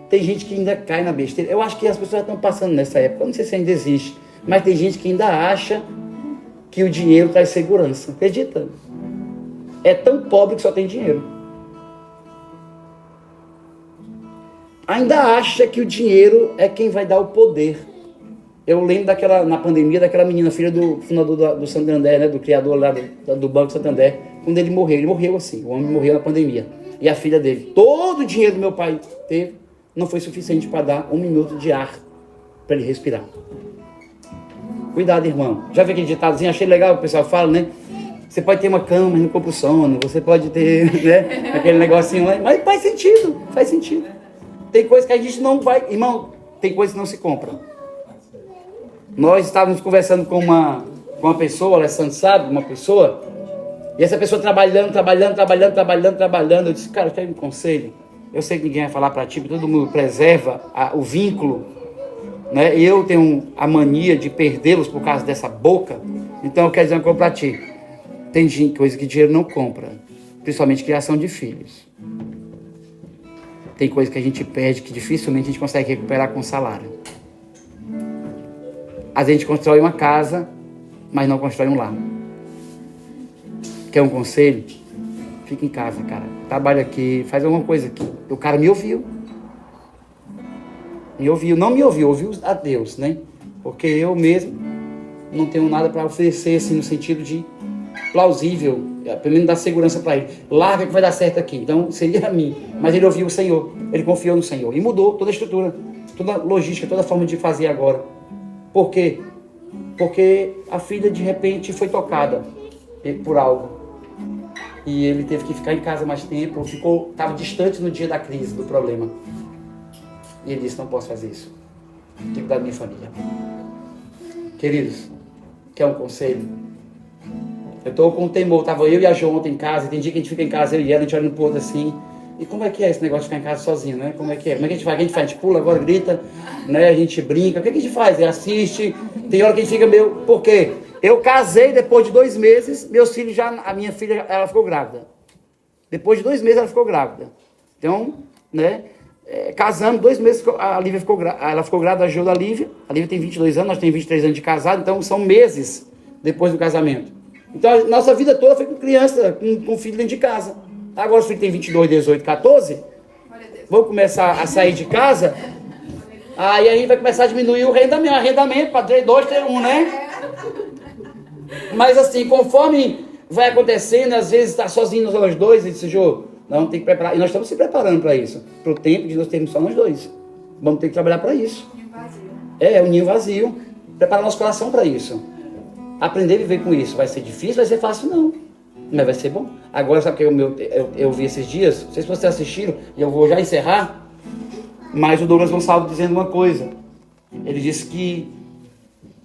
Tem gente que ainda cai na besteira. Eu acho que as pessoas estão passando nessa época, eu não sei se ainda existe, mas tem gente que ainda acha que o dinheiro traz segurança. Acredita? É tão pobre que só tem dinheiro. Ainda acha que o dinheiro é quem vai dar o poder. Eu lembro na pandemia, daquela menina, filha do fundador do Santander, né, do criador lá do Banco Santander, quando ele morreu assim, o homem morreu na pandemia. E a filha dele, todo o dinheiro que meu pai teve, não foi suficiente para dar 1 minuto de ar para ele respirar. Cuidado, irmão. Já vi aquele ditadozinho, achei legal, o pessoal fala, né? Você pode ter uma cama, mas não compra o sono. Você pode ter, né, aquele negocinho lá. Mas faz sentido, faz sentido. Tem coisa que a gente não vai... Irmão, tem coisa que não se compra. Nós estávamos conversando com uma pessoa, o Alessandro sabe, uma pessoa, e essa pessoa trabalhando. Eu disse, cara, eu tenho um conselho. Eu sei que ninguém vai falar para ti, porque todo mundo preserva o vínculo, né? E eu tenho a mania de perdê-los por causa dessa boca. Então eu quero dizer uma coisa para ti. Tem coisa que dinheiro não compra, principalmente criação de filhos. Tem coisa que a gente perde que dificilmente a gente consegue recuperar com salário. Às vezes a gente constrói uma casa, mas não constrói um lar. Quer um conselho? Fica em casa, cara. Trabalha aqui, faz alguma coisa aqui. O cara me ouviu. Não me ouviu, ouviu a Deus, né? Porque eu mesmo não tenho nada para oferecer, assim, no sentido de plausível, pelo menos dar segurança para ele. Larga que vai dar certo aqui. Então, seria a mim. Mas ele ouviu o Senhor, ele confiou no Senhor. E mudou toda a estrutura, toda a logística, toda a forma de fazer agora. Por quê? Porque a filha, de repente, foi tocada por algo. E ele teve que ficar em casa mais tempo, estava distante no dia da crise, do problema. E ele disse, não posso fazer isso. Tenho que cuidar da minha família. Queridos, quer um conselho? Eu estou com um temor, estava eu e a Jo ontem em casa, e tem dia que a gente fica em casa, eu e ela, a gente olha no pro outro assim, e como é que é esse negócio de ficar em casa sozinho, né? Como é que é? Como é que a gente faz? O que a gente faz? A gente pula agora, grita, né? A gente brinca, o que a gente faz? Assiste, tem hora que a gente fica meio... Por quê? Eu casei, depois de 2 meses, meus filhos já... A minha filha, ela ficou grávida. Depois de 2 meses, ela ficou grávida. Então, né? Casamos, 2 meses, a Lívia ficou grávida. Ela ficou grávida, a Jo da Lívia. A Lívia tem 22 anos, nós temos 23 anos de casado, então são meses depois do casamento. Então, a nossa vida toda foi com criança, com filho dentro de casa. Agora os filhos têm 22, 18, 14. Vão começar a sair de casa. Aí a gente vai começar a diminuir o arrendamento para 3, 2, 3, 1, né? Mas assim, conforme vai acontecendo, às vezes está sozinho nós dois, e disse, Jô, não tem que preparar. E nós estamos se preparando para isso. Para o tempo de nós termos só nós dois. Vamos ter que trabalhar para isso. Ninho vazio. O ninho vazio. Preparar nosso coração para isso. Aprender a viver com isso. Vai ser difícil, vai ser fácil, não. Mas vai ser bom. Agora, sabe o que eu vi esses dias? Não sei se vocês assistiram, e eu vou já encerrar. Mas o Douglas Gonçalves dizendo uma coisa. Ele disse que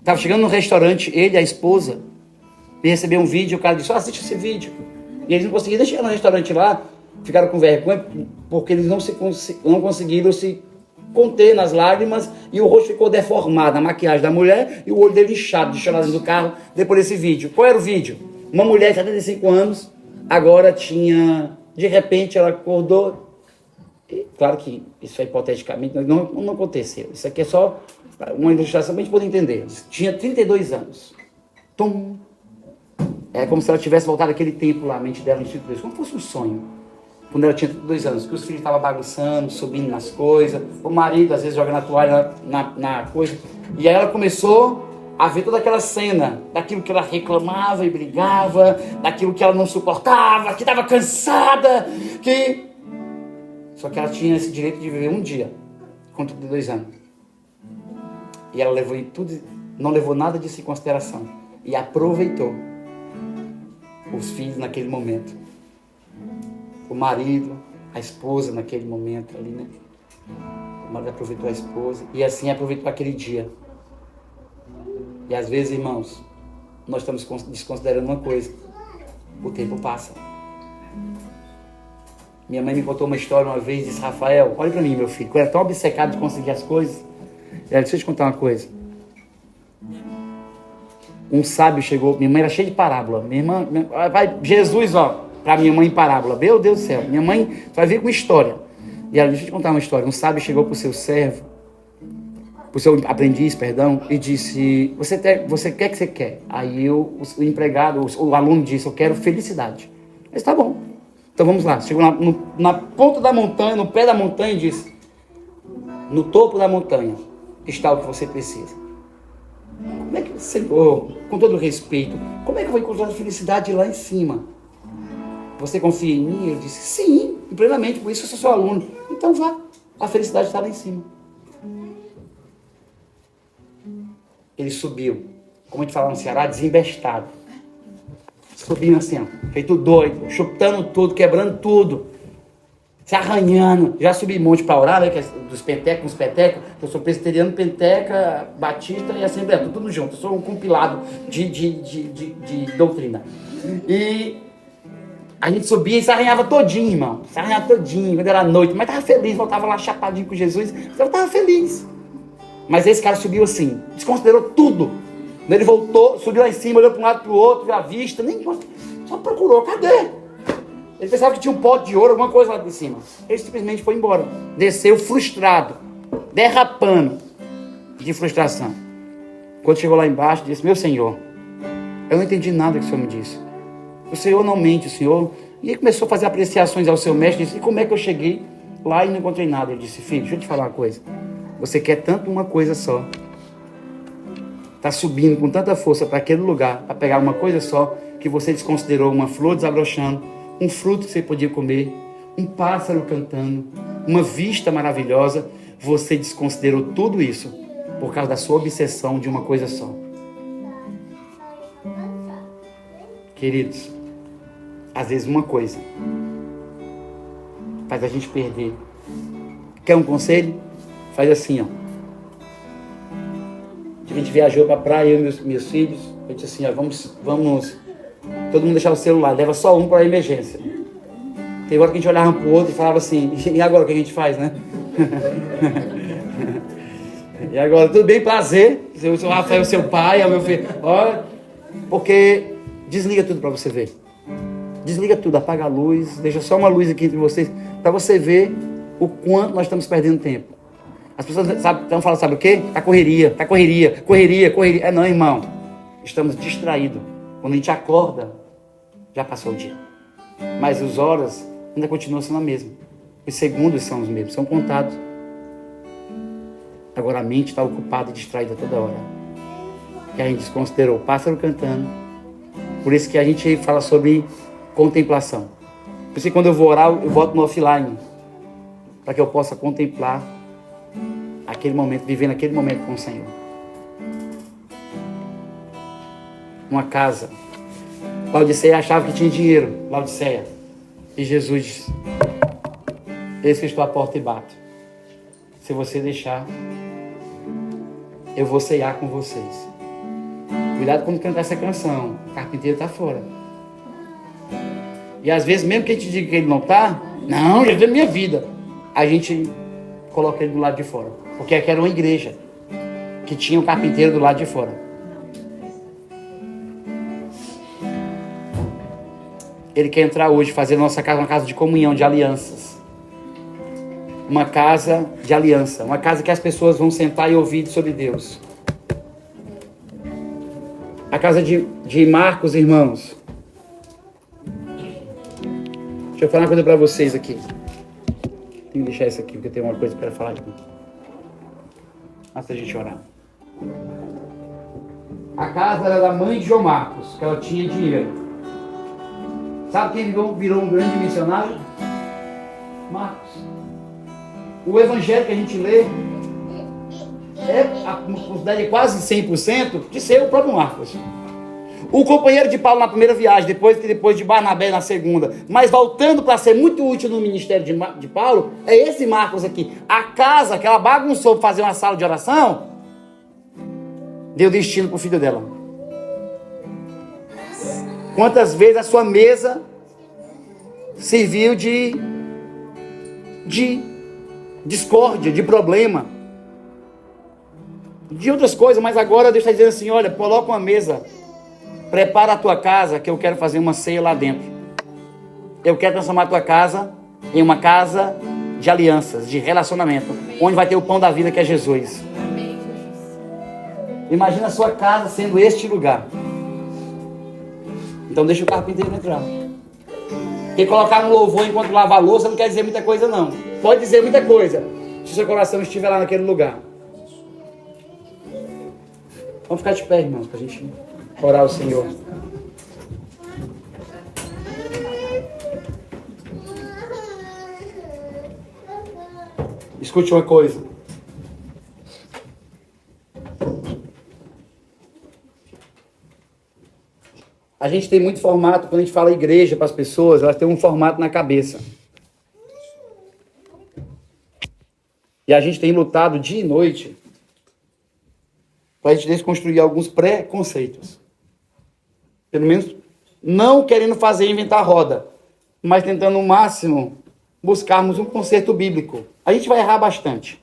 estava chegando no restaurante, ele e a esposa, e recebeu um vídeo, o cara disse, assiste esse vídeo. E eles não conseguiram chegar no restaurante lá, ficaram com vergonha, porque eles não conseguiram se conter nas lágrimas, e o rosto ficou deformado, a maquiagem da mulher, e o olho dele inchado, de chorar dentro do carro, depois desse vídeo. Qual era o vídeo? Uma mulher de 75 anos, agora tinha, de repente ela acordou, e, claro que isso é hipoteticamente, não aconteceu, isso aqui é só uma ilustração para a gente poder entender. Tinha 32 anos. Tum. É como se ela tivesse voltado aquele tempo lá, a mente dela em 32, como fosse um sonho. Quando ela tinha 32 anos, que os filhos estavam bagunçando, subindo nas coisas, o marido às vezes jogando a toalha na coisa. E aí ela começou a ver toda aquela cena, daquilo que ela reclamava e brigava, daquilo que ela não suportava, que estava cansada, que... Só que ela tinha esse direito de viver um dia, com 32 anos. E ela levou em tudo, não levou nada disso em consideração. E aproveitou os filhos naquele momento. O marido, a esposa naquele momento ali, né? O marido aproveitou a esposa e assim aproveitou aquele dia. E às vezes, irmãos, nós estamos desconsiderando uma coisa. O tempo passa. Minha mãe me contou uma história uma vez, disse, Rafael, olha pra mim, meu filho, eu era tão obcecado de conseguir as coisas. Ela disse, deixa eu te contar uma coisa. Um sábio chegou, minha mãe era cheia de parábola. Minha irmã, vai, Jesus, ó, para minha mãe em parábola. Meu Deus do céu, minha mãe vai vir com história. E ela disse, deixa eu te contar uma história. Um sábio chegou para o seu servo, para o seu aprendiz, perdão, e disse, você quer que você quer? Aí o empregado, o aluno disse, eu quero felicidade. Ele disse, tá bom. Então vamos lá. Chegou na ponta da montanha, no pé da montanha e disse, no topo da montanha está o que você precisa. Como é que, Senhor, com todo respeito, como é que eu vou encontrar a felicidade lá em cima? Você confia em mim? Ele disse, sim, plenamente, por isso eu sou seu aluno. Então vá, a felicidade está lá em cima. Ele subiu, como a gente fala no Ceará, desembestado. Subindo assim, ó, feito doido, chutando tudo, quebrando tudo, se arranhando. Já subi monte para orar, né, que é dos pentecos, eu sou presbiteriano, penteca, batista e assembleia, tudo junto. Eu sou um compilado de doutrina. E a gente subia e se arranhava todinho, irmão. Se arranhava todinho, quando era noite. Mas estava feliz, voltava lá chapadinho com Jesus. Eu estava feliz. Mas esse cara subiu assim, desconsiderou tudo. Ele voltou, subiu lá em cima, olhou para um lado para o outro, viu a vista, nem só procurou, cadê? Ele pensava que tinha um pote de ouro, alguma coisa lá de cima. Ele simplesmente foi embora. Desceu frustrado, derrapando de frustração. Quando chegou lá embaixo, disse, meu Senhor, eu não entendi nada que o Senhor me disse. O Senhor não mente, o Senhor... E ele começou a fazer apreciações ao seu mestre, disse, e como é que eu cheguei lá e não encontrei nada? Ele disse, filho, deixa eu te falar uma coisa. Você quer tanto uma coisa só. Está subindo com tanta força para aquele lugar, para pegar uma coisa só, que você desconsiderou uma flor desabrochando, um fruto que você podia comer, um pássaro cantando, uma vista maravilhosa. Você desconsiderou tudo isso por causa da sua obsessão de uma coisa só. Queridos, às vezes uma coisa faz a gente perder. Quer um conselho? Faz assim, ó. A gente viajou pra praia, eu e meus filhos. Eu disse assim, ó, vamos todo mundo deixar o celular, leva só um para emergência. Tem hora que a gente olhava um pro outro e falava assim, e agora o que a gente faz, né? E agora, tudo bem, prazer. O seu Rafael, seu pai, é o meu filho. Ó, porque desliga tudo para você ver. Desliga tudo, apaga a luz, deixa só uma luz aqui entre vocês, para você ver o quanto nós estamos perdendo tempo. As pessoas estão falando, sabe o quê? Correria. É não, irmão. Estamos distraídos. Quando a gente acorda, já passou o dia. Mas as horas ainda continuam sendo a mesma. Os segundos são os mesmos, são contados. Agora a mente está ocupada e distraída toda hora. E a gente desconsiderou o pássaro cantando. Por isso que a gente fala sobre contemplação. Por isso que quando eu vou orar, eu boto no offline. Para que eu possa contemplar aquele momento, viver naquele momento com o Senhor. Uma casa. Laodiceia achava que tinha dinheiro. Laodiceia. E Jesus disse: eis que estou à porta e bato. Se você deixar, eu vou ceiar com vocês. Cuidado quando cantar essa canção. O carpinteiro está fora. E às vezes, mesmo que a gente diga que ele não está, não, Jesus é minha vida. A gente coloca ele do lado de fora. Porque aqui era uma igreja que tinha um carpinteiro do lado de fora. Ele quer entrar hoje, fazer nossa casa uma casa de comunhão, de alianças. Uma casa de aliança. Uma casa que as pessoas vão sentar e ouvir sobre Deus. A casa de Marcos, irmãos. Deixa eu falar uma coisa para vocês aqui. Tenho que deixar isso aqui, porque eu tenho uma coisa para falar aqui. Antes da gente orar. A casa era da mãe de João Marcos, que ela tinha dinheiro. Sabe quem virou um grande missionário? Marcos. O evangelho que a gente lê a possibilidade é quase 100% de ser o próprio Marcos. O companheiro de Paulo na primeira viagem, depois de Barnabé na segunda, mas voltando para ser muito útil no ministério de Paulo, é esse Marcos aqui. A casa que ela bagunçou para fazer uma sala de oração, deu destino para o filho dela. Quantas vezes a sua mesa serviu de discórdia, de problema, de outras coisas, mas agora Deus está dizendo assim: olha, coloca uma mesa, prepara a tua casa, que eu quero fazer uma ceia lá dentro. Eu quero transformar a tua casa em uma casa de alianças, de relacionamento, onde vai ter o pão da vida, que é Jesus. Imagina a sua casa sendo este lugar. Então deixa o carpinteiro entrar. Porque colocar um louvor enquanto lava a louça não quer dizer muita coisa, não. Pode dizer muita coisa, se seu coração estiver lá naquele lugar. Vamos ficar de pé, irmãos, para a gente orar ao Senhor. Escute uma coisa. A gente tem muito formato, quando a gente fala igreja para as pessoas, elas têm um formato na cabeça. E a gente tem lutado dia e noite para a gente desconstruir alguns preconceitos. Pelo menos não querendo inventar roda, mas tentando o máximo buscarmos um conceito bíblico. A gente vai errar bastante.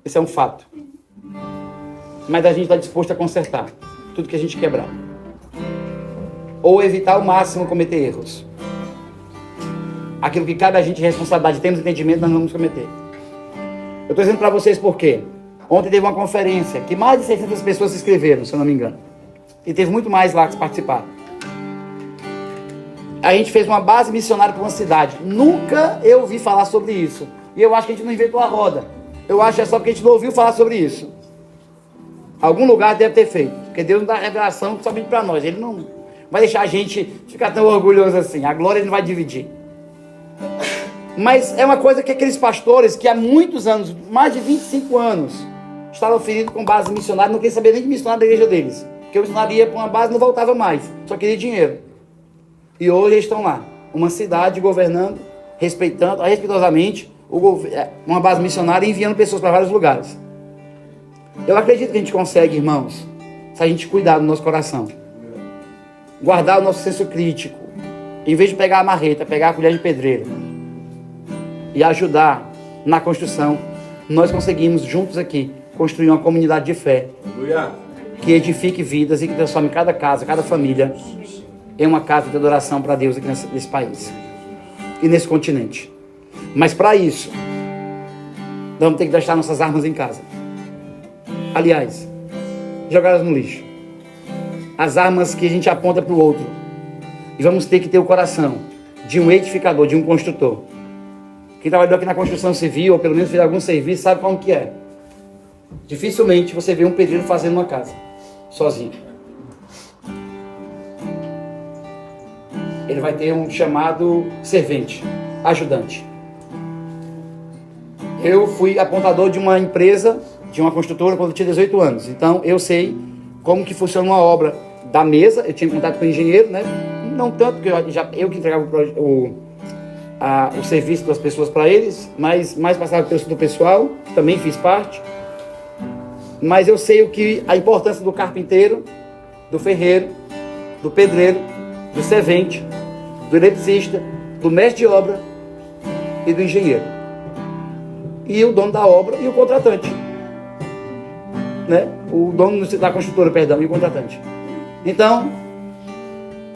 Esse é um fato. Mas a gente está disposto a consertar tudo que a gente quebrar. Ou evitar ao máximo cometer erros. Aquilo que cabe a gente responsabilidade, temos entendimento, nós não vamos cometer. Eu estou dizendo para vocês por quê. Ontem teve uma conferência que mais de 600 pessoas se inscreveram, se eu não me engano. E teve muito mais lá que participaram. A gente fez uma base missionária para uma cidade. Nunca eu ouvi falar sobre isso. E eu acho que a gente não inventou a roda. Eu acho que é só porque a gente não ouviu falar sobre isso. Algum lugar deve ter feito. Porque Deus não dá revelação somente para nós. Ele não vai deixar a gente ficar tão orgulhoso assim. A glória ele não vai dividir. Mas é uma coisa que aqueles pastores que há muitos anos, mais de 25 anos, estavam feridos com base missionária, não queriam saber nem de missionário da igreja deles. Porque o missionário ia para uma base e não voltava mais. Só queria dinheiro. E hoje eles estão lá. Uma cidade governando, respeitosamente, uma base missionária enviando pessoas para vários lugares. Eu acredito que a gente consegue, irmãos, se a gente cuidar do nosso coração, guardar o nosso senso crítico, em vez de pegar a marreta, pegar a colher de pedreiro e ajudar na construção, nós conseguimos juntos aqui construir uma comunidade de fé que edifique vidas e que transforme cada casa, cada família em uma casa de adoração para Deus aqui nesse país e nesse continente. Mas para isso, nós vamos ter que deixar nossas armas em casa. Aliás, jogadas no lixo. As armas que a gente aponta para o outro. E vamos ter que ter o coração de um edificador, de um construtor. Quem trabalhou aqui na construção civil, ou pelo menos fez algum serviço, sabe como que é. Dificilmente você vê um pedreiro fazendo uma casa, sozinho. Ele vai ter um chamado servente, ajudante. Eu fui apontador de uma empresa, de uma construtora, quando eu tinha 18 anos. Então, eu sei como que funciona uma obra da mesa. Eu tinha contato com o engenheiro, né? Não tanto, porque eu que entregava o serviço das pessoas para eles, mas mais passava pelo pessoal, que também fiz parte. Mas eu sei a importância do carpinteiro, do ferreiro, do pedreiro, do servente, do eletricista, do mestre de obra e do engenheiro. E o dono da obra e o contratante. Né? O dono da construtora, perdão, e o contratante. Então,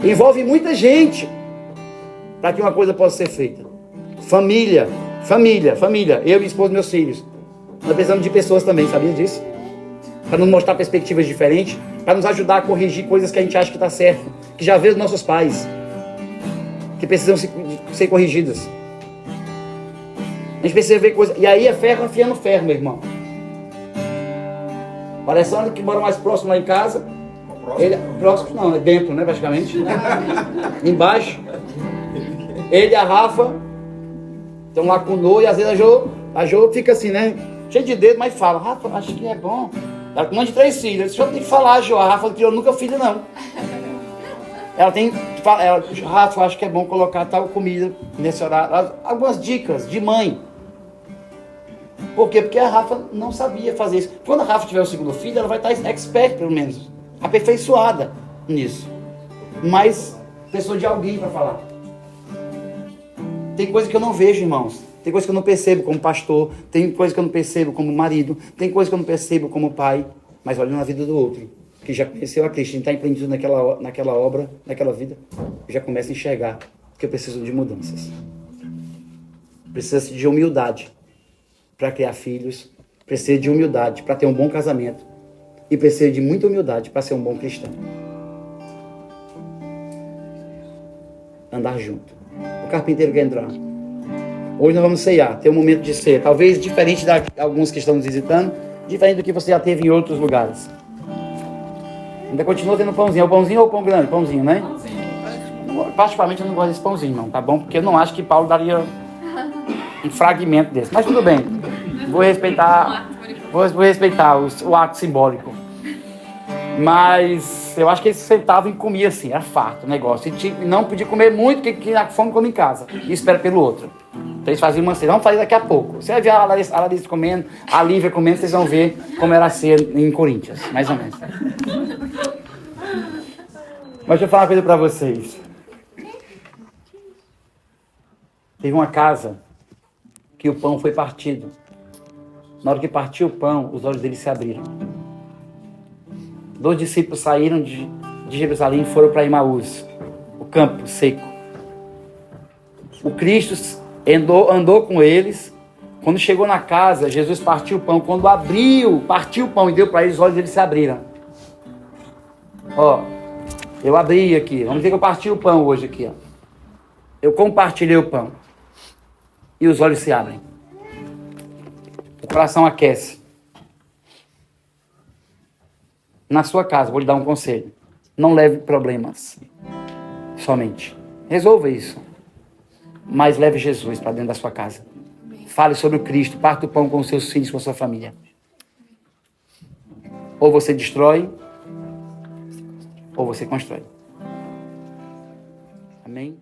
envolve muita gente para que uma coisa possa ser feita. Família. Eu, minha esposa e meus filhos. Nós precisamos de pessoas também, sabia disso? Para nos mostrar perspectivas diferentes, para nos ajudar a corrigir coisas que a gente acha que está certo, que já vê os nossos pais, que precisam ser corrigidas. A gente precisa ver coisas. E aí é ferro afiando ferro, meu irmão. O Alessandro, que mora mais próximo lá em casa. Próximo não, é dentro, né, praticamente. Embaixo. Ele e a Rafa estão lá com o Noah, e às vezes a Jo fica assim, né? Cheio de dedo, mas fala: Rafa, acho que é bom. Ela com um monte de 3 filhos. Só tem que falar, Jo. A Rafa não criou nunca filho, não. Ela tem que falar: Rafa, acho que é bom colocar tal comida nesse horário. Algumas dicas de mãe. Por quê? Porque a Rafa não sabia fazer isso. Quando a Rafa tiver o segundo filho, ela vai estar expert, pelo menos, aperfeiçoada nisso. Mas precisou de alguém para falar. Tem coisa que eu não vejo, irmãos. Tem coisa que eu não percebo como pastor. Tem coisa que eu não percebo como marido. Tem coisa que eu não percebo como pai. Mas olha na vida do outro, que já conheceu a Cristo, está empreendido naquela obra, naquela vida. Eu já começo a enxergar que eu preciso de mudanças. Precisa de humildade para criar filhos. Precisa de humildade para ter um bom casamento. E precisa de muita humildade para ser um bom cristão. Andar junto. O carpinteiro quer entrar. Hoje nós vamos ceiar, ter um momento de ceia. Talvez diferente de alguns que estão nos visitando, diferente do que você já teve em outros lugares. Ainda continua tendo pãozinho. É o pãozinho ou o pão grande? Pãozinho, né? Pãozinho. Particularmente eu não gosto desse pãozinho, não, tá bom? Porque eu não acho que Paulo daria um fragmento desse. Mas tudo bem. Vou respeitar o ato simbólico. Mas eu acho que eles sentavam e comiam assim, era farto o negócio. E não podia comer muito, porque a fome come em casa. E espera pelo outro. Então eles faziam uma ceia. Vamos fazer daqui a pouco. Você vai ver a Larissa comendo, a Lívia comendo, vocês vão ver como era a ceia em Coríntios, mais ou menos. Mas deixa eu falar uma coisa para vocês. Teve uma casa que o pão foi partido. Na hora que partiu o pão, os olhos deles se abriram. 2 discípulos saíram de Jerusalém e foram para Emaús, o campo seco. O Cristo andou com eles. Quando chegou na casa, Jesus partiu o pão. Quando partiu o pão e deu para eles, os olhos deles se abriram. Ó, eu abri aqui. Vamos dizer que eu parti o pão hoje aqui. Ó. Eu compartilhei o pão. E os olhos se abrem. O coração aquece. Na sua casa, vou lhe dar um conselho. Não leve problemas somente. Resolva isso. Mas leve Jesus para dentro da sua casa. Fale sobre o Cristo. Parta o pão com os seus filhos, com a sua família. Ou você destrói, ou você constrói. Amém?